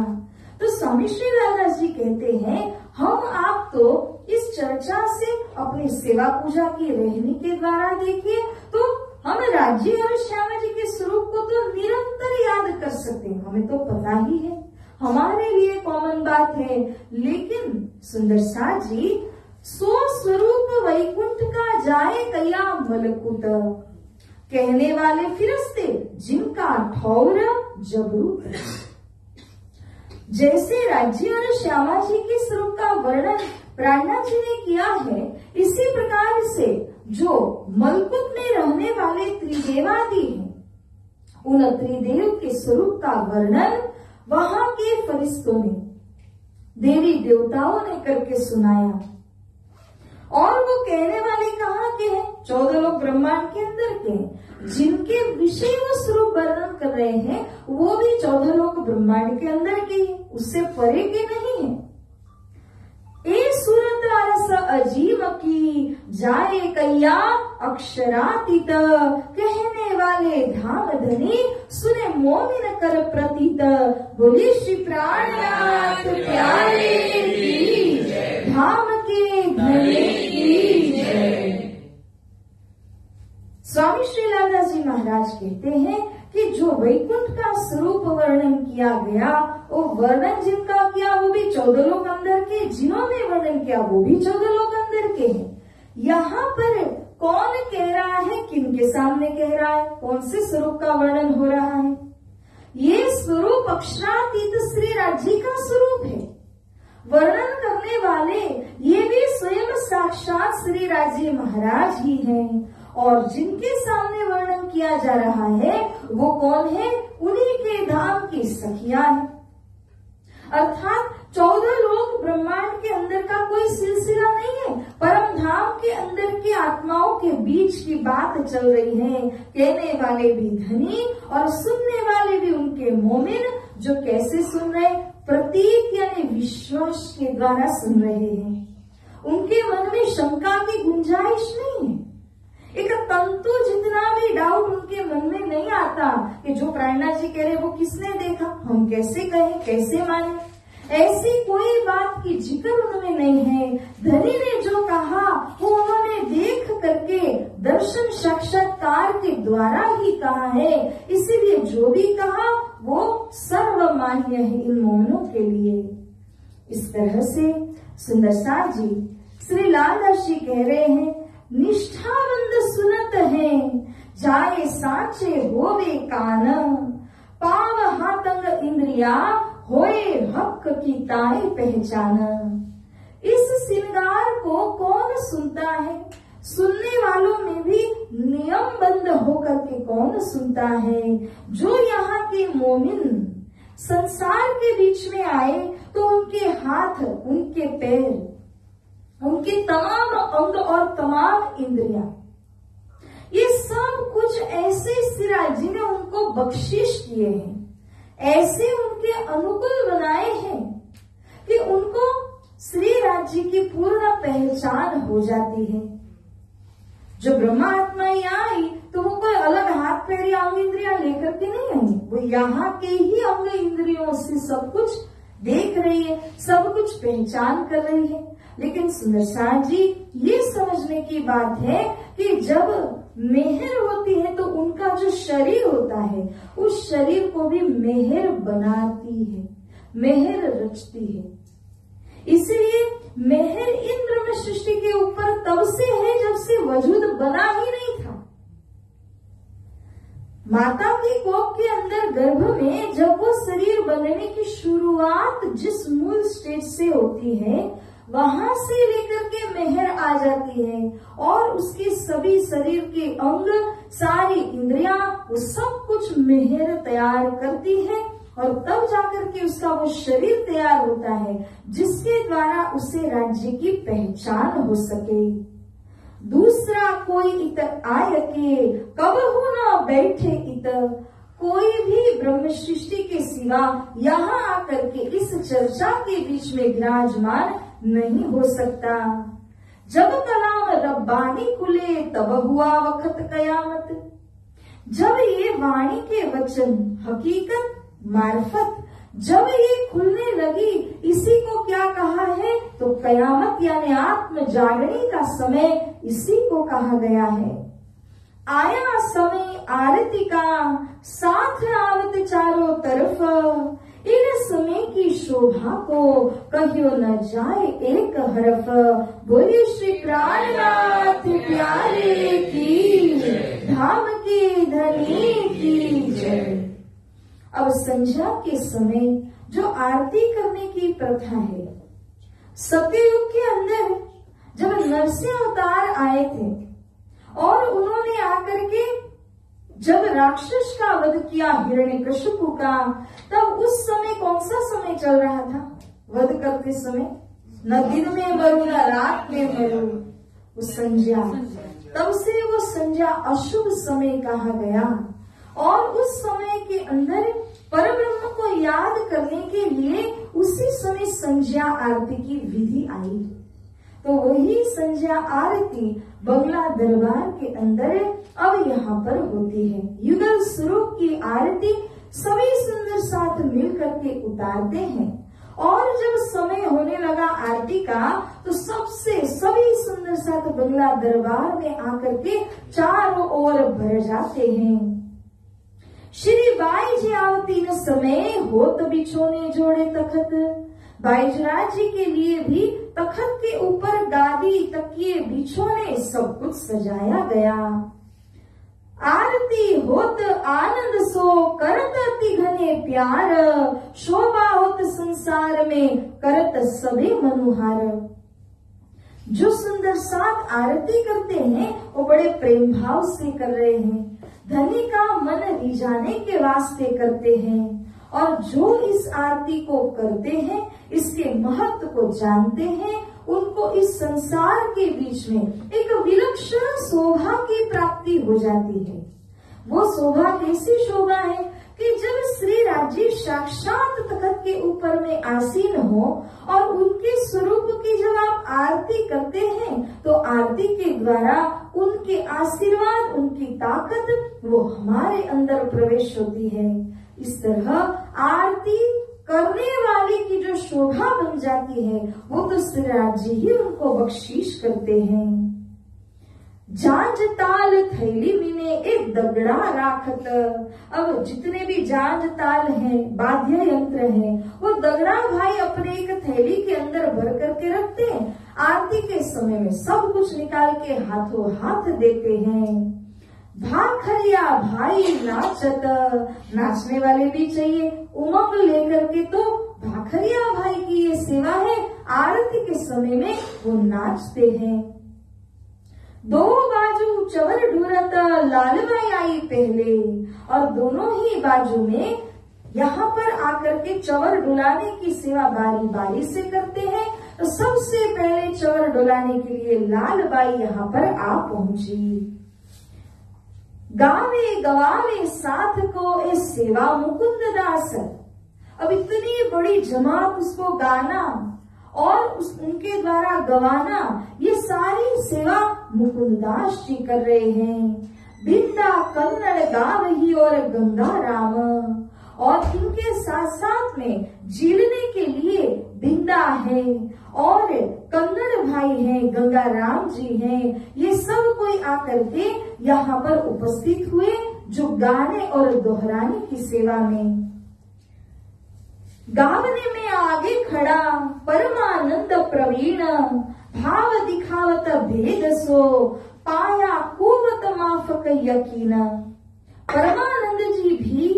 तो स्वामी श्री लालदास जी कहते हैं, हम आप तो इस चर्चा से अपनी सेवा पूजा की रहनी के द्वारा देखिए तो हम राज्य और श्यामा जी के स्वरूप को तो निरंतर याद कर सकते हैं, हमें तो पता ही है, हमारे लिए कॉमन बात है। लेकिन सुंदर साथ जी, सो स्वरूप वैकुंठ का जाए कया मलकुत, कहने वाले फिरस्ते जिनका ठौर जबरूत। जैसे राज्य और श्यामा जी के स्वरूप का वर्णन प्राणनाथ जी ने किया है, इसी प्रकार से जो मलकुत में रहने वाले त्रिदेवादि हैं, उन त्रिदेव के स्वरूप का वर्णन वहां के फरिश्तों ने, देवी देवताओं ने करके सुनाया। और वो कहने वाले कहाँ के हैं? 14 लोग ब्रह्मांड के अंदर के हैं, जिनके विषय वो स्वरूप वर्णन कर रहे हैं वो भी 14 लोग ब्रह्मांड के अंदर के, उससे परे के नहीं है। ए सूरत अरस अजीब की जाए कैया अक्षरातीत, कहने वाले धाम धनी सुने मोमिन कर प्रतीत। बोले श्री प्राणनाथ प्यारे की जय, धाम के धनी की जय। स्वामी श्री लालदास जी महाराज कहते हैं कि जो वैकुंठ का स्वरूप वर्णन किया गया, वो वर्णन जिनका किया वो भी 14 लोग अंदर के, जिन्होंने वर्णन किया वो भी 14 लोग अंदर के हैं। यहाँ पर कौन कह रहा है, किनके सामने कह रहा है, कौन से स्वरूप का वर्णन हो रहा है? ये स्वरूप अक्षरातीत श्री राज्य का स्वरूप है। वर्णन करने वाले ये भी स्वयं साक्षात श्री राज्य महाराज ही हैं, और जिनके सामने वर्णन किया जा रहा है वो कौन है? उन्हीं के धाम की सखियां हैं। अर्थात 14 लोग ब्रह्मांड के अंदर का कोई सिलसिला नहीं है, परम धाम के अंदर के आत्माओं के बीच की बात चल रही है। कहने वाले भी धनी और सुनने वाले भी उनके मोमिन, जो कैसे सुन रहे? प्रतीक यानी विश्वास के द्वारा सुन रहे हैं। उनके मन में शंका की गुंजाइश नहीं है, एक तंतु जितना भी डाउट उनके मन में नहीं आता कि जो प्राणनाथ जी कह रहे वो किसने देखा, हम कैसे कहें, कैसे माने। ऐसी कोई बात की जिक्र उनमें नहीं है। धनी ने जो कहा वो उन्होंने देख करके दर्शन साक्षात्कार के द्वारा ही कहा है, इसीलिए जो भी कहा वो सर्वमान्य है इन मोमिनों के लिए। इस तरह से सुंदर साथ जी श्री लालदास जी कह रहे हैं, निष्ठावंत सुनत है जाए सांचे होवे कान, पाव हाथंग इंद्रिया होए हक की ताए पहचान। इस श्रृंगार को कौन सुनता है? सुनने वालों में भी नियमबद्ध होकर के कौन सुनता है? जो यहाँ के मोमिन संसार के बीच में आए तो उनके हाथ, उनके पैर, उनके तमाम अंग और तमाम इंद्रियां, ये सब कुछ ऐसे श्री राज्य ने उनको बख्शिश किए हैं, ऐसे उनके अनुकूल बनाए हैं कि उनको श्री राज्य की पूर्ण पहचान हो जाती है। जो ब्रह्मा आत्मा यहाँ आई तो वो कोई अलग हाथ पैर या अंग इंद्रियां लेकर के नहीं आई, वो यहाँ के ही अंग इंद्रियों से सब कुछ देख रही है, सब कुछ पहचान कर रही है। लेकिन सुंदर साथ जी, ये समझने की बात है कि जब मेहर होती है तो उनका जो शरीर होता है उस शरीर को भी मेहर बनाती है, मेहर रचती है। इसलिए मेहर इन ब्रह्म सृष्टि के ऊपर तब से है जब से वजूद बना ही नहीं था। माता की कोख के अंदर गर्भ में जब वो शरीर बनने की शुरुआत जिस मूल स्टेज से होती है, वहां से लेकर के मेहर आ जाती है और उसके सभी शरीर के अंग, सारी इंद्रियां, वो सब कुछ मेहर तैयार करती है और तब जाकर के उसका वो शरीर तैयार होता है जिसके द्वारा उसे राज्य की पहचान हो सके। दूसरा कोई इत आय के कबहू न बैठे इत, कोई भी ब्रह्म सृष्टि के सिवा यहाँ आकर के इस चर्चा के बीच में विराजमान नहीं हो सकता। जब कलाम रब्बानी खुले तब हुआ वक्त कयामत। जब ये वाणी के वचन हकीकत मार्फत जब ये खुलने लगी, इसी को क्या कहा है तो कयामत यानी आत्म जागरण का समय इसी को कहा गया है। आया समय आरती का साथ आवत चारों तरफ, इन समय की शोभा को कहियो न जाए एक हरफ। बोलिए श्री प्राणनाथ प्यारे की, धाम की धनी की जय। अब संध्या के समय जो आरती करने की प्रथा है, सत्ययुग के अंदर जब नरसिंह अवतार आए थे और उन्होंने आकर के जब राक्षस का वध किया हिरण्यकशिपु का, तब उस समय कौन सा समय चल रहा था? वध करते समय न दिन में मरू न रात में मरू, वो संध्या। तब से वो संध्या अशुभ समय कहा गया और उस समय के अंदर परब्रह्म को याद करने के लिए उसी समय संध्या आरती की विधि आई। तो वही संध्या आरती बंगला दरबार के अंदर अब यहाँ पर होती है। युगल स्वरूप की आरती सभी सुंदर साथ मिल करके उतारते हैं और जब समय होने लगा आरती का तो सभी सुंदर साथ बंगला दरबार में आकर के चारों ओर भर जाते हैं। श्री बाई जी आवती न समय होत बिछोने जोड़े तखत। बाईजराज जी के लिए भी तखत के ऊपर गादी तकिए बिछोने सब कुछ सजाया गया। आरती होत आनंद सो करत अति घने प्यार, शोभा होत संसार में करत सभी मनुहार। जो सुंदर साथ आरती करते हैं वो बड़े प्रेम भाव से कर रहे हैं, धनी का मन रिझाने के वास्ते करते हैं और जो इस आरती को करते हैं इसके महत्व को जानते हैं, उनको इस संसार के बीच में एक विलक्षण शोभा की प्राप्ति हो जाती है। वो शोभा कैसी शोभा है कि जब श्री राजी साक्षात तखत के ऊपर में आसीन हो और उनके स्वरूप की जब आप आरती करते हैं तो आरती के द्वारा उनके आशीर्वाद, उनकी ताकत वो हमारे अंदर प्रवेश होती है। इस तरह आरती करने वाले की जो शोभा बन जाती है वो तो श्री राजी ही उनको बख्शीश करते हैं। जांज ताल थैली मिने एक दगड़ा राखत। अब जितने भी जांज ताल हैं, वाद्य यंत्र हैं, वो दगड़ा भाई अपने एक थैली के अंदर भर करके रखते हैं। आरती के समय में सब कुछ निकाल के हाथों हाथ देते हैं। भाखरिया भाई नाचत, नाचने वाले भी चाहिए उमंग लेकर के, तो भाखरिया भाई की ये सेवा है। आरती के समय में वो नाचते हैं। दो बाजू चवर ढूरत लालबाई आई पहले, और दोनों ही बाजू में यहाँ पर आकर के चवर डुलाने की सेवा बारी बारी से करते हैं। तो सबसे पहले चवर डुलाने के लिए लालबाई यहाँ पर आ पहुंची। गावे गवावे साथ को ए सेवा मुकुंद दास। अब इतनी बड़ी जमात उसको गाना और उनके द्वारा गवाना, ये सारी सेवा मुकुंदास जी कर रहे हैं। बिंदा कन्नड़ गावही और गंगा राम, और इनके साथ साथ में जीलने के लिए बिंदा है और कन्नड़ भाई हैं, गंगा राम जी हैं। ये सब कोई आकर के यहाँ पर उपस्थित हुए जो गाने और दोहराने की सेवा में। गावने में आगे खड़ा परमानंद प्रवीण, भाव दिखावत भेद सो पाया कुवत माफक यकीन। परमानंद जी भी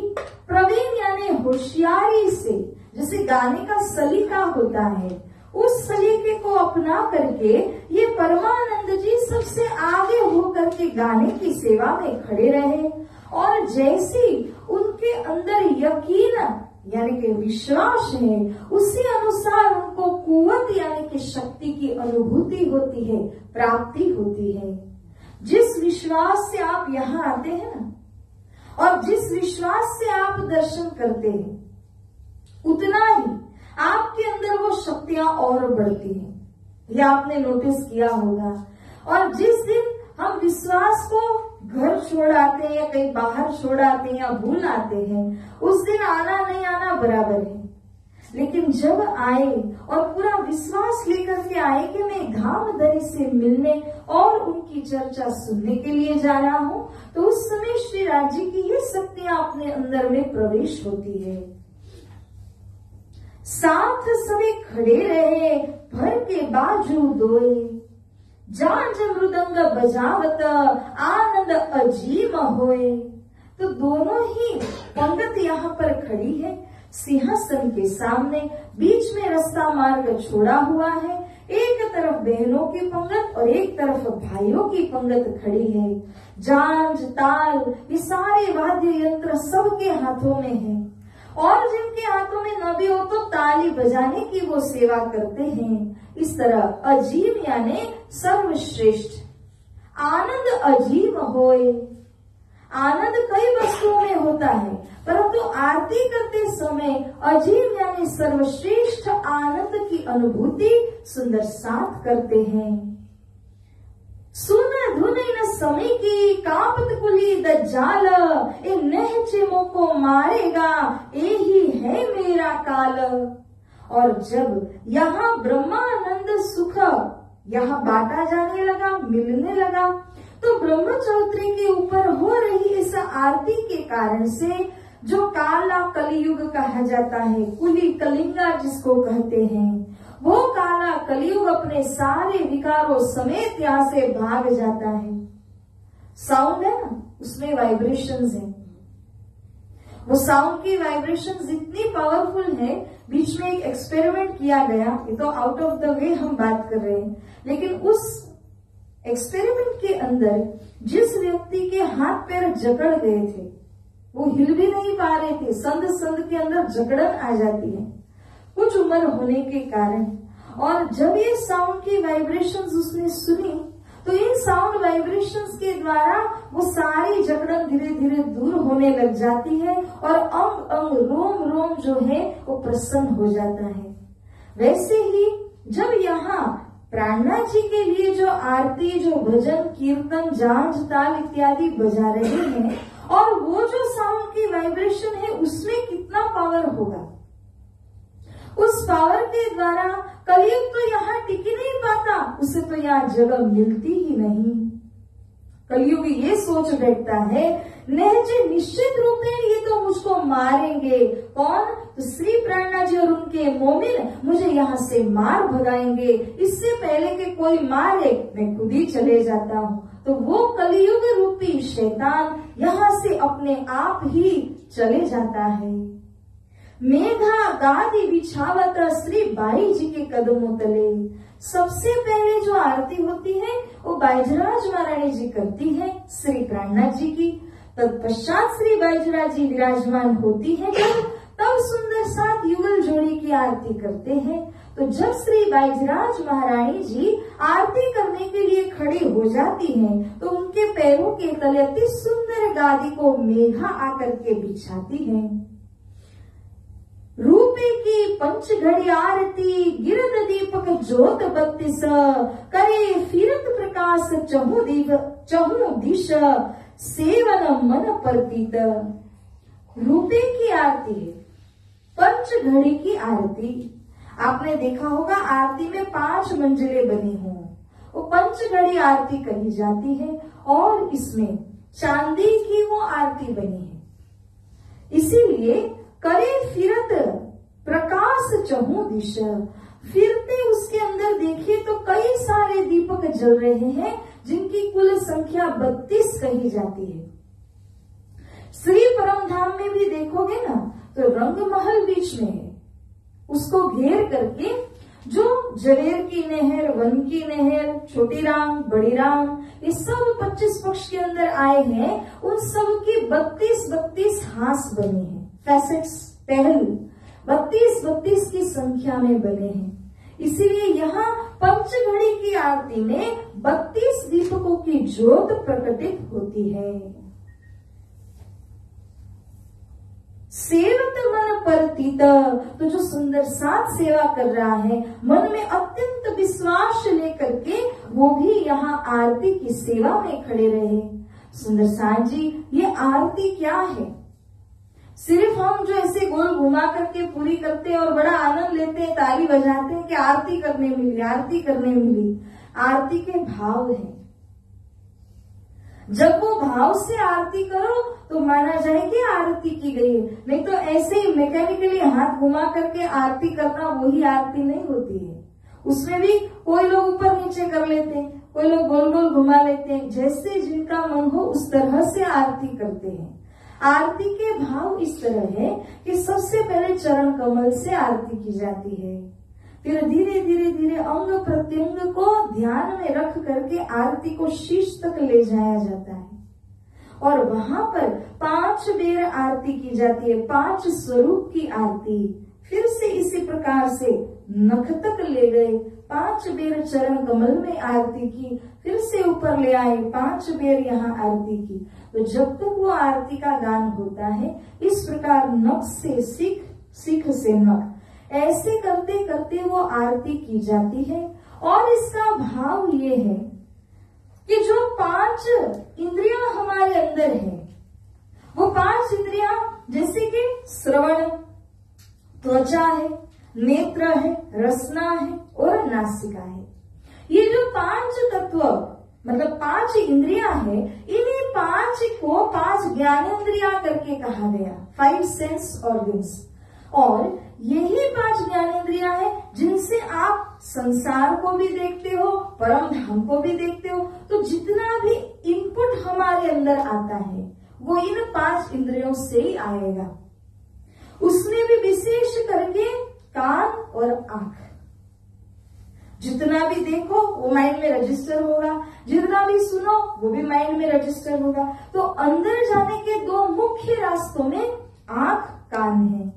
प्रवीण यानी होशियारी से, जैसे गाने का सलीका होता है, उस सलीके को अपना करके ये परमानंद जी सबसे आगे होकर के गाने की सेवा में खड़े रहे। और जैसी उनके अंदर यकीन यानी कि विश्वास है, उसी अनुसार उनको कुवत यानी कि शक्ति की अनुभूति होती है, प्राप्ति होती है। जिस विश्वास से आप यहाँ आते हैं ना, और जिस विश्वास से आप दर्शन करते हैं, उतना ही आपके अंदर वो शक्तियां और बढ़ती हैं। ये आपने नोटिस किया होगा। और जिस दिन हम विश्वास को घर छोड़ आते हैं या कहीं बाहर छोड़ आते हैं या भूल आते हैं, उस दिन आना नहीं आना बराबर है। लेकिन जब आए और पूरा विश्वास लेकर के आए कि मैं धामधनी से मिलने और उनकी चर्चा सुनने के लिए जा रहा हूँ, तो उस समय श्री राज जी की ये शक्तियां अपने अंदर में प्रवेश होती है। साथ सभी खड़े रहे, भर के बाजू दोए, जांज मृदंग बजावत, आनंद अजीम होए। तो दोनों ही पंगत यहाँ पर खड़ी है, सिंहासन के सामने, बीच में रास्ता मार्ग छोड़ा हुआ है। एक तरफ बहनों की पंगत और एक तरफ भाइयों की पंगत खड़ी है। जांज, ताल, ये सारे वाद्य यंत्र सबके हाथों में है, और जिनके हाथों में न भी हो तो ताली बजाने की वो सेवा करते हैं। इस तरह अजीब यानी सर्वश्रेष्ठ, आनंद अजीब होए। आनंद कई वस्तुओं में होता है, परंतु आरती करते समय अजीब यानी सर्वश्रेष्ठ आनंद की अनुभूति सुंदर साथ करते हैं। सुन धुन इन समय की, कापत कुली दज्जाल, ए नहचे मोको मारेगा, ए ही है मेरा काल। और जब यहाँ ब्रह्मानंद सुख यहाँ बांटा जाने लगा, मिलने लगा, तो ब्रह्मचौत्री के ऊपर हो रही इस आरती के कारण से जो काला कलियुग कहा जाता है, कुली कलिंगा जिसको कहते हैं, वो काला कलियुग अपने सारे विकारों समेत यहाँ से भाग जाता है। साउंड है ना, उसमें वाइब्रेशंस है। वो साउंड की वाइब्रेशंस इतनी पावरफुल है, बीच में एक एक्सपेरिमेंट किया गया, ये तो आउट ऑफ द वे हम बात कर रहे हैं, लेकिन उस एक्सपेरिमेंट के अंदर जिस व्यक्ति के हाथ पैर जकड़ गए थे, वो हिल भी नहीं पा रहे थे, संद संद के अंदर जकड़न आ जाती है कुछ उम्र होने के कारण। और जब ये साउंड की वाइब्रेशंस उसने सुनी, तो इन साउंड वाइब्रेशंस के द्वारा वो सारी जकड़न धीरे धीरे दूर होने लग जाती है, और अंग अंग रोम रोम जो है वो प्रसन्न हो जाता है। वैसे ही जब यहाँ प्राणनाथ जी के लिए जो आरती, जो भजन, कीर्तन, जांज, ताल इत्यादि बजा रहे हैं, और वो जो साउंड की वाइब्रेशन है उसमें कितना पावर होगा, उस पावर के द्वारा कलयुग तो यहाँ टिक नहीं पाता, उसे तो यहाँ जगह मिलती ही नहीं। कलयुग ये सोच बैठता है, नहजे निश्चित रूप में ये तो मुझको मारेंगे। कौन? तो श्री प्राणनाथ जी और उनके मोमिन मुझे यहाँ से मार भगाएंगे, इससे पहले कि कोई मारे मैं खुद ही चले जाता हूँ। तो वो कलयुग रूपी शैतान यहाँ से अपने आप ही चले जाता है। मेघा गादी बिछावत श्री बाई जी के कदमों तले। सबसे पहले जो आरती होती है वो बैजराज महारानी जी करती है श्री प्राणनाथ जी की। तत्पश्चात श्री बैजराज जी विराजमान होती है, तब सुंदर सात युगल जोड़ी की आरती करते हैं। तो जब श्री बैजराज महारानी जी आरती करने के लिए खड़ी हो जाती हैं, तो उनके पैरों के तले अति सुंदर गादी को मेघा आकर के बिछाती है। रूपे की पंच घड़ी आरती, गिरद दीपक ज्योत 32, करे फिरत प्रकाश चहु दिश, सेवन मन परतीत। रूपे की आरती है, पंच घड़ी की आरती। आपने देखा होगा आरती में 5 मंजिलें बनी हों, वो पंच घड़ी आरती कही जाती है, और इसमें चांदी की वो आरती बनी है। इसीलिए करे फिरत प्रकाश चहु दिश, फिरते उसके अंदर देखिए तो कई सारे दीपक जल रहे हैं, जिनकी कुल संख्या 32 कही जाती है। श्री परमधाम में भी देखोगे ना तो रंगमहल बीच में है, उसको घेर करके जो जवेर की नहर, वन की नहर, छोटी राम, बड़ी राम, ये सब 25 पक्ष के अंदर आए हैं, उन सब की 32 हांस बनी है, फैसेट्स पहल 32-32 की संख्या में बने हैं। इसीलिए यहाँ पंचघड़ी की आरती में 32 दीपकों की ज्योत प्रकटित होती है। सेवत मन परतीत, तो जो सुंदर साथ सेवा कर रहा है, मन में अत्यंत विश्वास लेकर के वो भी यहाँ आरती की सेवा में खड़े रहे। सुंदर साथ जी, ये आरती क्या है? सिर्फ हम जो ऐसे गोल घुमा करके पूरी करते हैं और बड़ा आनंद लेते हैं, ताली बजाते हैं कि आरती करने मिली, आरती करने मिली। आरती के भाव है। जब वो भाव से आरती करो तो माना जाए कि आरती की गई है। नहीं तो ऐसे ही मैकेनिकली हाथ घुमा करके आरती करना वही आरती नहीं होती है। उसमें भी कोई लोग ऊपर नीचे कर लेते हैं, कोई लोग गोल गोल घुमा लेते हैं। जैसे जिनका मन हो उस तरह से आरती करते हैं। आरती के भाव इस तरह है कि सबसे पहले चरण कमल से आरती की जाती है, फिर धीरे धीरे धीरे अंग प्रत्यंग को ध्यान में रख करके आरती को शीश तक ले जाया जाता है और वहां पर 5 बेर आरती की जाती है, 5 स्वरूप की आरती। फिर से इसी प्रकार से नख तक ले गए, 5 बेर चरण कमल में आरती की, फिर से ऊपर ले आए, 5 बेर यहाँ आरती की। तो जब तक वो आरती का गान होता है, इस प्रकार नख से सिख, सिख से नख, ऐसे करते करते वो आरती की जाती है। और इसका भाव ये है कि जो 5 इंद्रियां हमारे अंदर है, वो 5 इंद्रियां जैसे कि श्रवण, त्वचा है, नेत्र है, रसना है और नासिका है। ये जो 5 तत्व मतलब 5 इंद्रियां है, इन्हीं 5 को 5 ज्ञानेंद्रियां करके कहा गया, 5 सेंस ऑर्गन्स। और यही 5 ज्ञानेंद्रियां हैं जिनसे आप संसार को भी देखते हो, परम धाम को भी देखते हो। तो जितना भी इनपुट हमारे अंदर आता है वो इन 5 इंद्रियों से ही आएगा। उसमें भी विशेष करके कान और आंख, जितना भी देखो वो माइंड में रजिस्टर होगा, जितना भी सुनो वो भी माइंड में रजिस्टर होगा। तो अंदर जाने के 2 मुख्य रास्तों में आंख, कान है,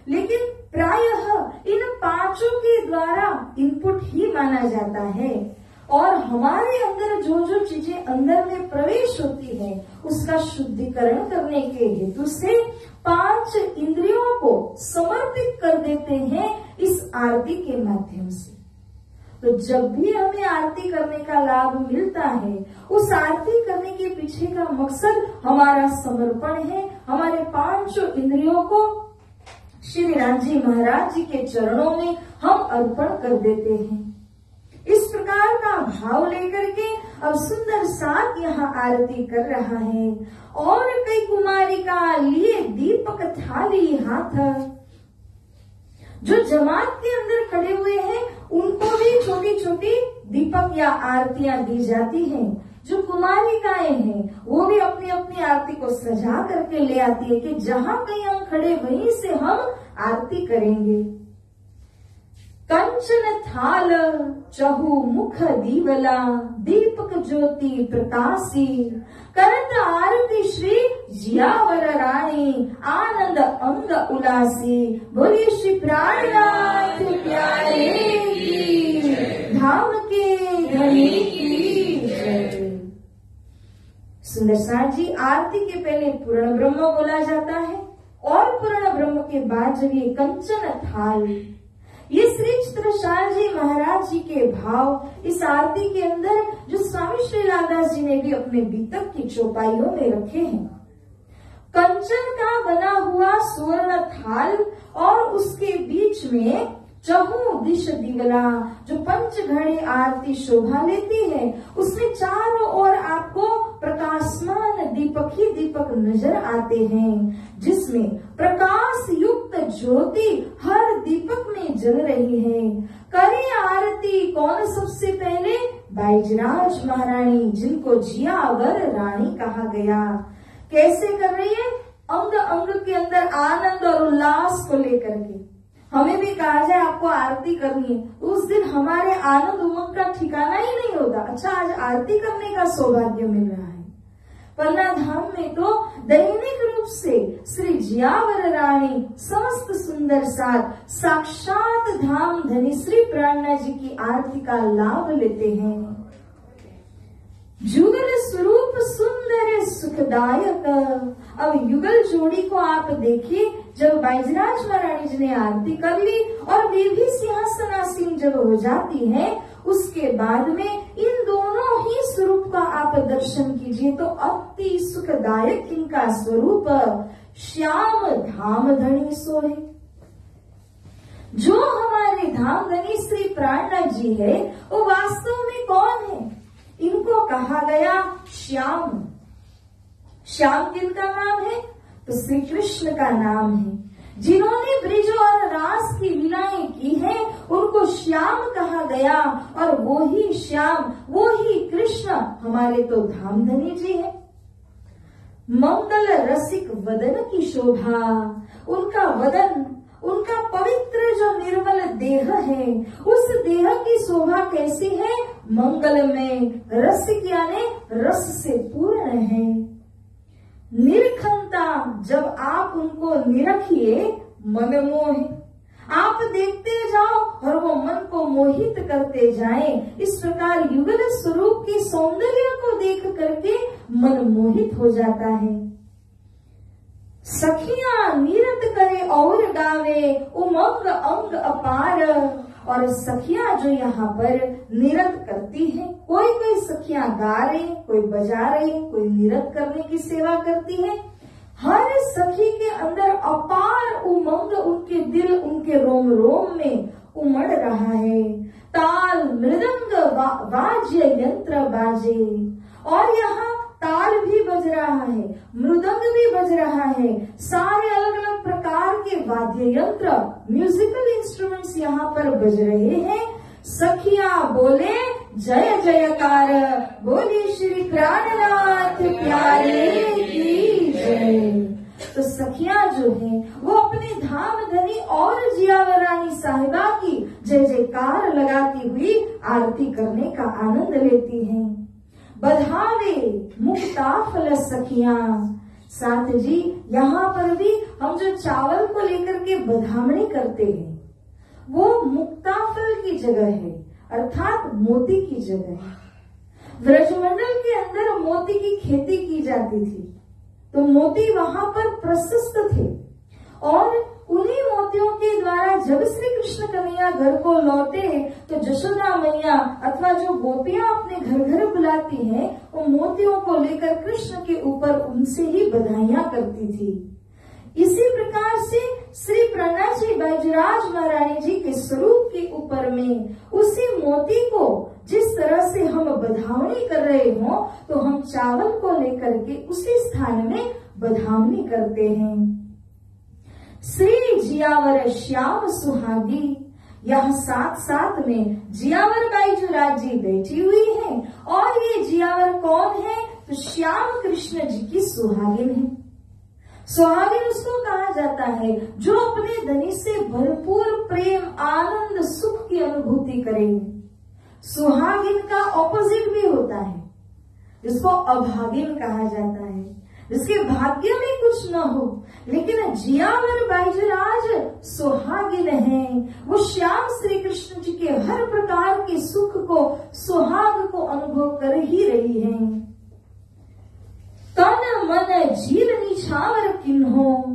लेकिन प्रायः इन 5 के द्वारा इनपुट ही माना जाता है। और हमारे अंदर जो जो चीजें अंदर में प्रवेश होती है उसका शुद्धिकरण करने के हेतु से 5 इंद्रियों को समर्पित कर देते हैं इस आरती के माध्यम से। तो जब भी हमें आरती करने का लाभ मिलता है, उस आरती करने के पीछे का मकसद हमारा समर्पण है। हमारे 5 इंद्रियों को श्री राम जी महाराज जी के चरणों में हम अर्पण कर देते हैं। इस प्रकार का भाव लेकर के अब सुंदर साथ यहाँ आरती कर रहा है। और कई कुमारिका लिए दीपक थाली हाथ, जो जमात के अंदर खड़े हुए हैं उनको भी छोटी छोटी दीपक या आरतियां दी जाती हैं। जो कुमारिकाएं हैं वो भी अपनी अपनी आरती को सजा करके ले आती है कि जहां कहीं हम खड़े वहीं से हम आरती करेंगे। कंचन थाल चहु मुख दीवला, दीपक ज्योति प्रकाशी, करत आरती श्री जियावर रानी, आनंद अंग उलासी। बोलिए श्री प्राणनाथ प्यारे की, धाम के धनी की जय। सुंदर साथ जी, आरती के पहले पूर्ण ब्रह्म बोला जाता है और पूर्ण ब्रह्म के बाद जब ये कंचन थाल, ये श्री चित्रशाल जी महाराज जी के भाव इस आरती के अंदर जो स्वामी श्री लालदास जी ने भी अपने बीतक की चौपाइयों में रखे हैं। कंचन का बना हुआ स्वर्ण थाल और उसके बीच में चहु दिश दिवला, जो पंचघड़ी आरती शोभा लेती है, उसमें चारों ओर आपको प्रकाशमान दीपक ही दीपक नजर आते हैं, जिसमें प्रकाश युक्त ज्योति हर दीपक में जल रही है। करे आरती कौन सबसे पहले? बैजराज महारानी, जिनको जियावर रानी कहा गया। कैसे कर रही है? अंग अंग के अंदर आनंद और उल्लास को लेकर के। हमें भी कहा जाए आपको आरती करनी है, तो उस दिन हमारे आनंद उमंग का ठिकाना ही नहीं होता। अच्छा, आज आरती करने का सौभाग्य मिल रहा है। पन्ना धाम में तो दैनिक रूप से श्री जियावर रानी समस्त सुंदर साथ साक्षात धाम धनी श्री प्राणनाथ जी की आरती का लाभ लेते हैं। जुगल स्वरूप सुंदर सुखदायक। अब युगल जोड़ी को आप देखिए, जब बैजनाथ महारानी जी ने आरती कर ली और वे भी सिंहासनासीन जब हो जाती है, उसके बाद में इन दोनों ही स्वरूप का आप दर्शन कीजिए तो अति सुखदायक इनका स्वरूप श्याम धाम धनी सोहे। जो हमारे धाम धनी श्री प्राणनाथ जी है वो वास्तव में कौन है? इनको कहा गया श्याम। श्याम किनका नाम है? तो श्री कृष्ण का नाम है। जिन्होंने ब्रिज और रास की लीलाएं की है उनको श्याम कहा गया, और वो ही श्याम, वो ही कृष्ण हमारे तो धामधनी जी है। मंगल रसिक वदन की शोभा, उनका वदन, उनका पवित्र जो निर्मल देह है, उस देह की शोभा कैसी है? मंगल में रसिक यानी रस से पूर्ण है। निरखंता, जब आप उनको निरखिए मनमोह, आप देखते जाओ और वो मन को मोहित करते जाएं। इस प्रकार युगल स्वरूप की सौंदर्य को देख करके मन मोहित हो जाता है। सखियां नीरत करे और गावे, उमंग अंग अपार। और सखियां जो यहाँ पर निरत करती हैं, कोई कोई सखियां गा रही, कोई बजा रही, कोई निरत करने की सेवा करती है। हर सखी के अंदर अपार उमंग उनके दिल, उनके रोम रोम में उमड़ रहा है। ताल मृदंग वाद्य यंत्र बाजे, और यहाँ ताल भी बज रहा है, मृदंग भी बज रहा है, सारे अलग अलग प्रकार के वाद्य यंत्र, म्यूजिकल इंस्ट्रूमेंट्स यहाँ पर बज रहे हैं। सखिया बोले जय जयकार, बोली श्री प्राणनाथ प्यारे की जय। तो सखिया जो है वो अपने धाम धनी और जियावर रानी साहिबा की जय जयकार लगाती हुई आरती करने का आनंद लेती हैं। बधावे मुक्ताफल सखियां। साथ जी यहाँ पर भी हम जो चावल को लेकर के बधामणी करते हैं वो मुक्ताफल की जगह है, अर्थात मोती की जगह है। ब्रजमंडल के अंदर मोती की खेती की जाती थी, तो मोती वहां पर प्रशस्त थे, और उन्हीं मोतियों के द्वारा जब श्री कृष्ण कन्हैया घर को लौटे तो जशोदा मैया अथवा जो गोपियां अपने घर घर बुलाती हैं, वो मोतियों को लेकर कृष्ण के ऊपर उनसे ही बधाइयां करती थी। इसी प्रकार से श्री प्राणनाथ जी बैजराज महारानी जी के स्वरूप के ऊपर में उसी मोती को जिस तरह से हम बधावनी कर रहे हो, तो हम चावल को लेकर के उसी स्थान में बधावनी करते हैं। श्री जियावर श्याम सुहागी, यहाँ साथ साथ में जियावर बैजूराज जी बैठी हुई हैं, और ये जियावर कौन है? तो श्याम कृष्ण जी की सुहागिन है। सुहागिन उसको कहा जाता है जो अपने धनी से भरपूर प्रेम, आनंद, सुख की अनुभूति करे। सुहागिन का ऑपोजिट भी होता है, जिसको अभागिन कहा जाता है, जिसके भाग्य में कुछ न हो। लेकिन जियावर बैजराज सुहागिन है, वो श्याम श्री कृष्ण जी के हर प्रकार के सुख को, सुहाग को अनुभव कर ही रही है। तन मन झील निछावर किन्हो,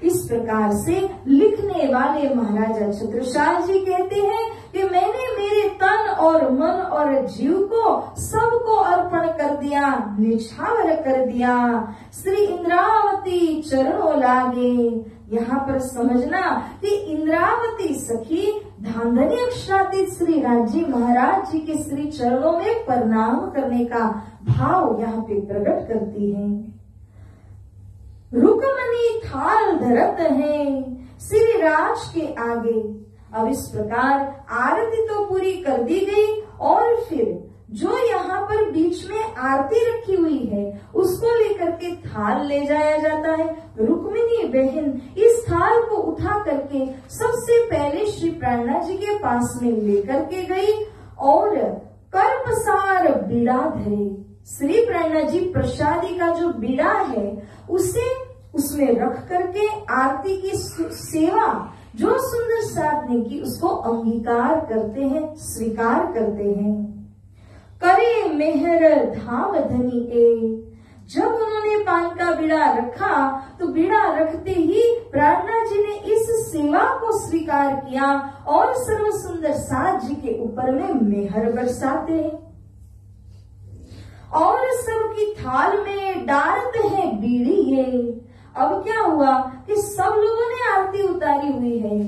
इस प्रकार से लिखने वाले महाराजा छत्रसाल जी कहते हैं कि मैंने मेरे तन और मन और जीव को सबको अर्पण कर दिया, निछावर कर दिया। श्री इंद्रावती चरणों लागे, यहाँ पर समझना कि इंद्रावती सखी धामधनी अक्षरातीत श्री राजी महाराज जी के श्री चरणों में प्रणाम करने का भाव यहाँ पे प्रकट करती है। रुकमनी थाल धरत है श्री राज के आगे। अब इस प्रकार आरती तो पूरी कर दी गई, और फिर जो यहाँ पर बीच में आरती रखी हुई है उसको लेकर के थाल ले जाया जाता है। रुक्मिणी बहन इस थाल को उठा करके सबसे पहले श्री प्राणनाथ जी के पास में लेकर के गई, और कर्पसार बीड़ा धरे। श्री प्राणनाथ जी प्रसादी का जो बीड़ा है उसे उसमें रख करके आरती की सेवा जो सुंदर साथ ने की उसको अंगीकार करते हैं, स्वीकार करते हैं। करे मेहर धाम धनी ए। जब उन्होंने पान का बीड़ा रखा तो बीड़ा रखते ही प्रार्थना जी ने इस सेवा को स्वीकार किया और सर्व सुंदर साथ जी के ऊपर में मेहर बरसाते हैं और सबकी थाल में डालते हैं बीड़ी है। अब क्या हुआ कि सब लोगों ने आरती उतारी हुई है,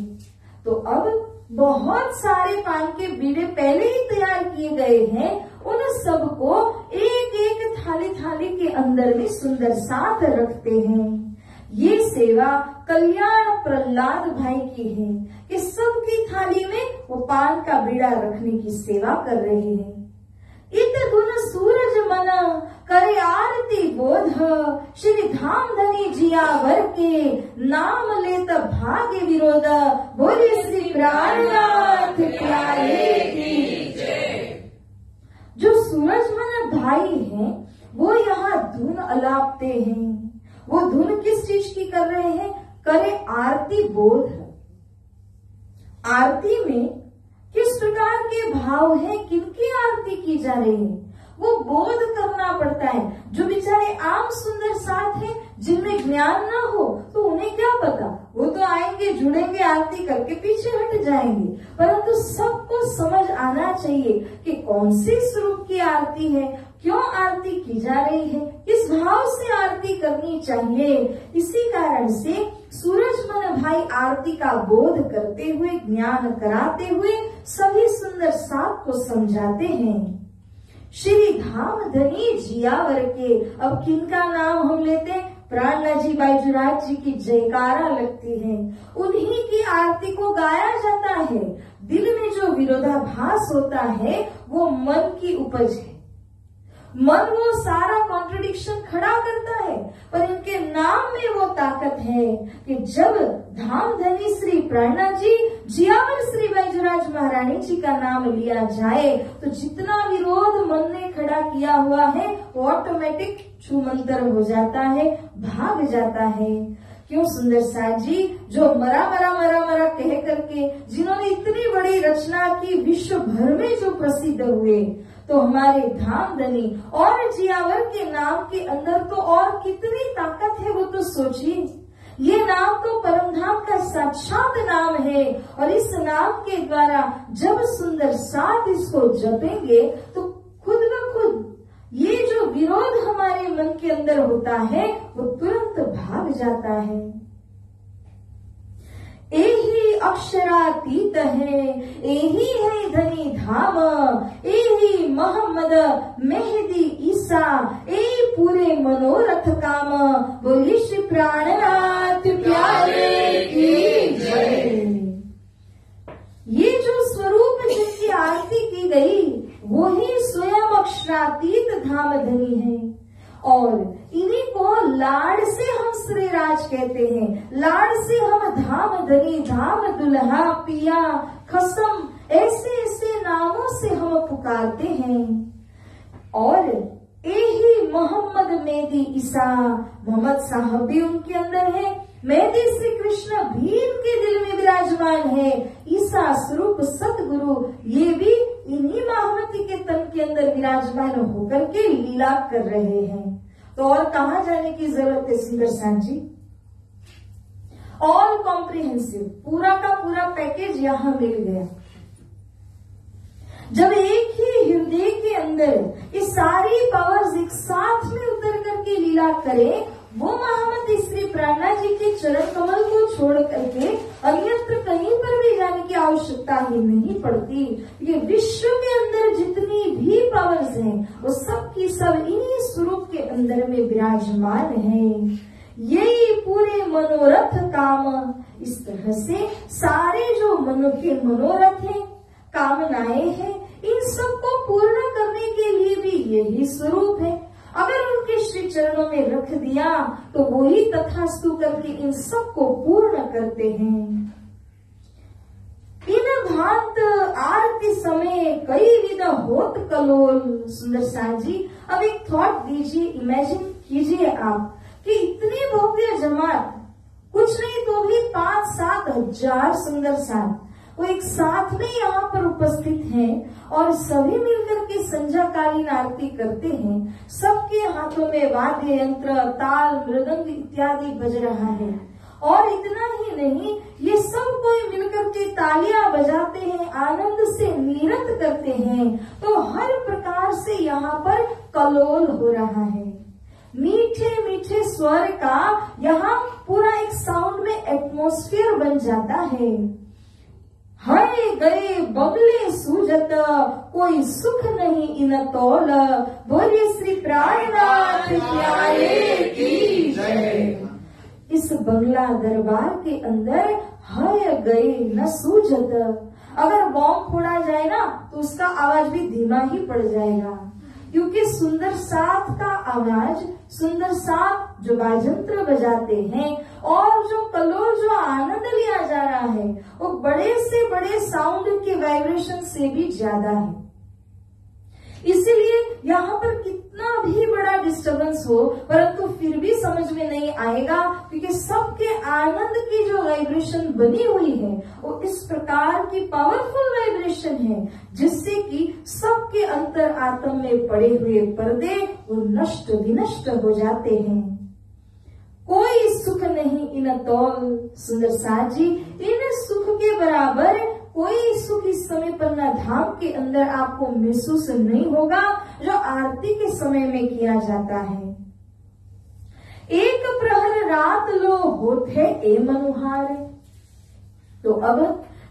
तो अब बहुत सारे पान के बीड़े पहले ही तैयार किए गए हैं। उन सबको एक एक थाली थाली के अंदर में सुंदर साथ रखते हैं। ये सेवा कल्याण प्रहलाद भाई की है कि सबकी थाली में वो पान का बीड़ा रखने की सेवा कर रहे हैं। इत धुन सूरज मन करे आरती बोध, श्री धाम धनी जियावर के नाम लेत भाग्य विरोध। बोले श्री प्राणनाथ प्यारे की जय। जो सूरज मन भाई हैं वो यहाँ धुन अलापते हैं। वो धुन किस चीज की कर रहे हैं? करे आरती बोध। आरती में किस प्रकार के भाव है, किनकी आरती की जा रही है, वो बोध करना पड़ता है। जो बेचारे आम सुंदर साथ हैं जिनमें ज्ञान ना हो तो उन्हें क्या पता, वो तो आएंगे जुड़ेंगे आरती करके पीछे हट जाएंगे। परंतु सबको समझ आना चाहिए कि कौन से स्वरूप की आरती है, क्यों आरती की जा रही है, किस भाव से आरती करनी चाहिए। इसी कारण से सूरजमन भाई आरती का बोध करते हुए, ज्ञान कराते हुए सभी सुंदर साथ को समझाते हैं। श्री धाम धनी जियावर के। अब किनका नाम हम लेते हैं? प्राणना जी बाईजुराज जी की जयकारा लगती है, उन्हीं की आरती को गाया जाता है। दिल में जो विरोधाभास होता है वो मन की उपज है। मन वो सारा कॉन्ट्रडिक्शन खड़ा करता है, पर इनके नाम में वो ताकत है कि जब धाम धनी श्री प्राणना जी जियावर श्री बैजुराज महारानी जी का नाम लिया जाए तो जितना विरोध मन ने खड़ा किया हुआ है वो ऑटोमेटिक छूमंतर हो जाता है, भाग जाता है। क्यों सुंदर साथ जी जो मरा मरा मरा मरा कह करके जिन्होंने इतनी बड़ी रचना की, विश्व भर में जो प्रसिद्ध हुए, तो हमारे धाम धनी और जियावर के नाम के अंदर तो और कितनी ताकत है वो तो सोचिए। ये नाम तो परमधाम का साक्षात नाम है और इस नाम के द्वारा जब सुंदर साथ इसको जपेंगे तो खुद ब खुद ये जो विरोध हमारे मन के अंदर होता है वो तुरंत भाग जाता है। एही अक्षरातीत है, एही है धनी धाम, एही मोहम्मद मेहदी ईसा, ए पूरे मनोरथ काम। बोली श्री प्राणनाथ प्यारे की जय। ये जो स्वरूप जिनकी आरती की गई वो ही स्वयं अक्षरातीत धाम धनी है और इन्हीं को लाड से हम श्रीराज कहते हैं। लाड से हम धाम धनी, धाम दुल्हा, पिया, खसम, ऐसे ऐसे नामों से हम पुकारते हैं। और यही मोहम्मद मेहदी ईसा, मोहम्मद साहब भी उनके अंदर है, मेहदी श्री कृष्ण भी इनके दिल में विराजमान है, ईसा स्वरूप सतगुरु ये भी इन्हीं महामती के तन के अंदर विराजमान होकर के लीला कर रहे हैं। तो और कहाँ जाने की जरूरत है सुंदर साथ जी? ऑल कॉम्प्रिहेंसिव, पूरा का पूरा पैकेज यहाँ मिल गया। जब एक ही हृदय के अंदर ये सारी पावर्स एक साथ में उतर करके लीला करें, वो महामती श्री प्राणना जी के चरण कमल को छोड़ करके अन्यत्र कहीं पर भी जाने की आवश्यकता ही नहीं पड़ती। ये विश्व के अंदर जितनी भी पावर्स हैं वो सब की सब इन्हीं स्वरूप के अंदर में विराजमान है। यही पूरे मनोरथ काम। इस तरह से सारे जो मनो के मनोरथ हैं, कामनाएं हैं, इन सबको पूर्ण करने के लिए भी यही स्वरूप है। अगर उनके श्री चरणों में रख दिया तो वो ही तथास्तु करके इन सबको पूर्ण करते हैं। इन भांत आरती समय कई विध होत कलोल। सुंदर साथ जी अब एक थॉट दीजिए, इमेजिन कीजिए आप कि इतनी भव्य जमात कुछ नहीं तो भी 5-7 हजार सुंदर साथ वो एक साथ में यहाँ पर उपस्थित हैं और सभी मिलकर के संध्याकालीन आरती करते हैं। सबके हाथों में वाद्य यंत्र, ताल, मृदंग इत्यादि बज रहा है। और इतना ही नहीं, ये सब कोई मिलकर के तालियां बजाते हैं, आनंद से नृत्य करते हैं। तो हर प्रकार से यहाँ पर कलोल हो रहा है। मीठे मीठे स्वर का यहाँ पूरा एक साउंड में एटमॉस्फेयर बन जाता है। हरे गए बगले सूजत, कोई सुख नहीं इन तौल। बोलिए श्री प्राणनाथ प्यारे की जय। इस बंगला दरबार के अंदर हय गए न सूजत, अगर बॉम्ब फोड़ा जाए ना तो उसका आवाज भी धीमा ही पड़ जाएगा, क्योंकि सुंदर साथ का आवाज, सुंदर साथ जो वाजंत्र बजाते हैं और जो कलोल, जो आनंद लिया जा रहा है, वो बड़े से बड़े साउंड के वाइब्रेशन से भी ज्यादा है। इसीलिए यहाँ पर कितना भी बड़ा डिस्टरबेंस हो, परंतु फिर भी समझ में नहीं आएगा, क्योंकि सबके आनंद की जो वाइब्रेशन बनी हुई है वो इस प्रकार की पावरफुल वाइब्रेशन है, जिससे कि सबके अंतर आत्म में पड़े हुए पर्दे वो नष्ट विनष्ट हो जाते हैं। कोई सुख नहीं इन तौल। सुंदर साथ जी, इन सुख के बराबर कोई सुख इस समय पन्ना धाम के अंदर आपको महसूस नहीं होगा, जो आरती के समय में किया जाता है। एक प्रहर रात लो होते ए मनुहार। तो अब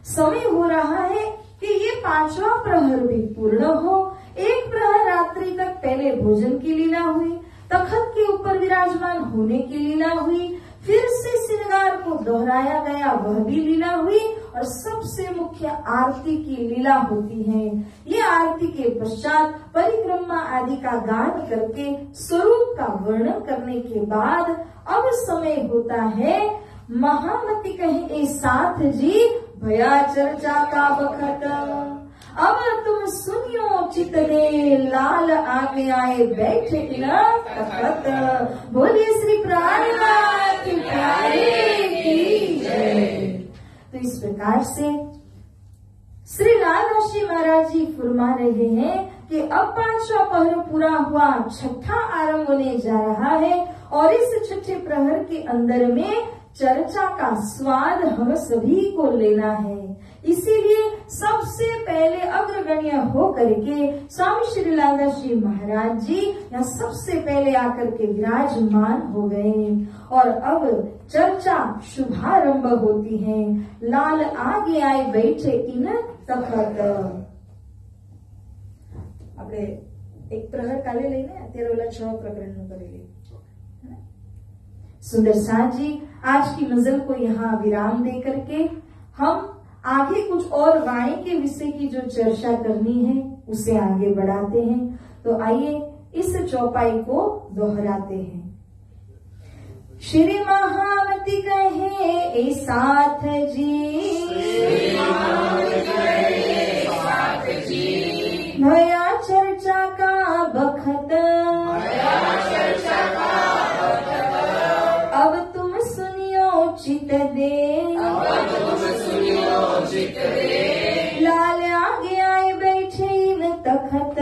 समय हो रहा है कि ये 5वां प्रहर भी पूर्ण हो। एक प्रहर रात्रि तक पहले भोजन की लीला हुई, तखत के ऊपर विराजमान होने की लीला हुई, फिर से श्रृंगार को दोहराया गया, वह भी लीला हुई, और सबसे मुख्य आरती की लीला होती है। ये आरती के पश्चात परिक्रमा आदि का गान करके स्वरूप का वर्णन करने के बाद अब समय होता है महामती कहे साथ जी भया चर्चा का बखत। अब तुम सुनियो चित दे, लाल आगे आए बैठे न तखत। बोलिए श्री प्राणनाथ प्यारे की जय। तो इस प्रकार से श्री लालदास जी महाराज जी फरमा रहे हैं कि अब 5वां प्रहर पूरा हुआ, 6ठा आरंभ होने जा रहा है, और इस 6ठे प्रहर के अंदर में चर्चा का स्वाद हम सभी को लेना है। इसीलिए सबसे पहले अग्रगण्य हो करके स्वामी श्री लालदास जी महाराज जी यहाँ सबसे पहले आकर के विराजमान हो गए, और अब चर्चा शुभारंभ होती है। लाल आगे आए बैठे इन तखत। આપણે એક પ્રહર કાલે લઈને અત્યારે ઓલા 6 પ્રકરણનું કરેલી। सुंदर साथ जी, आज की मजल को यहाँ विराम दे करके हम आगे कुछ और वाणी के विषय की जो चर्चा करनी है उसे आगे बढ़ाते हैं। तो आइए इस चौपाई को दोहराते हैं। श्री महामती कहे ए साथ जी, भया चर्चा का बखत, अब तुम सुनियो चित दे, लाल आगे आए बैठे न तखत।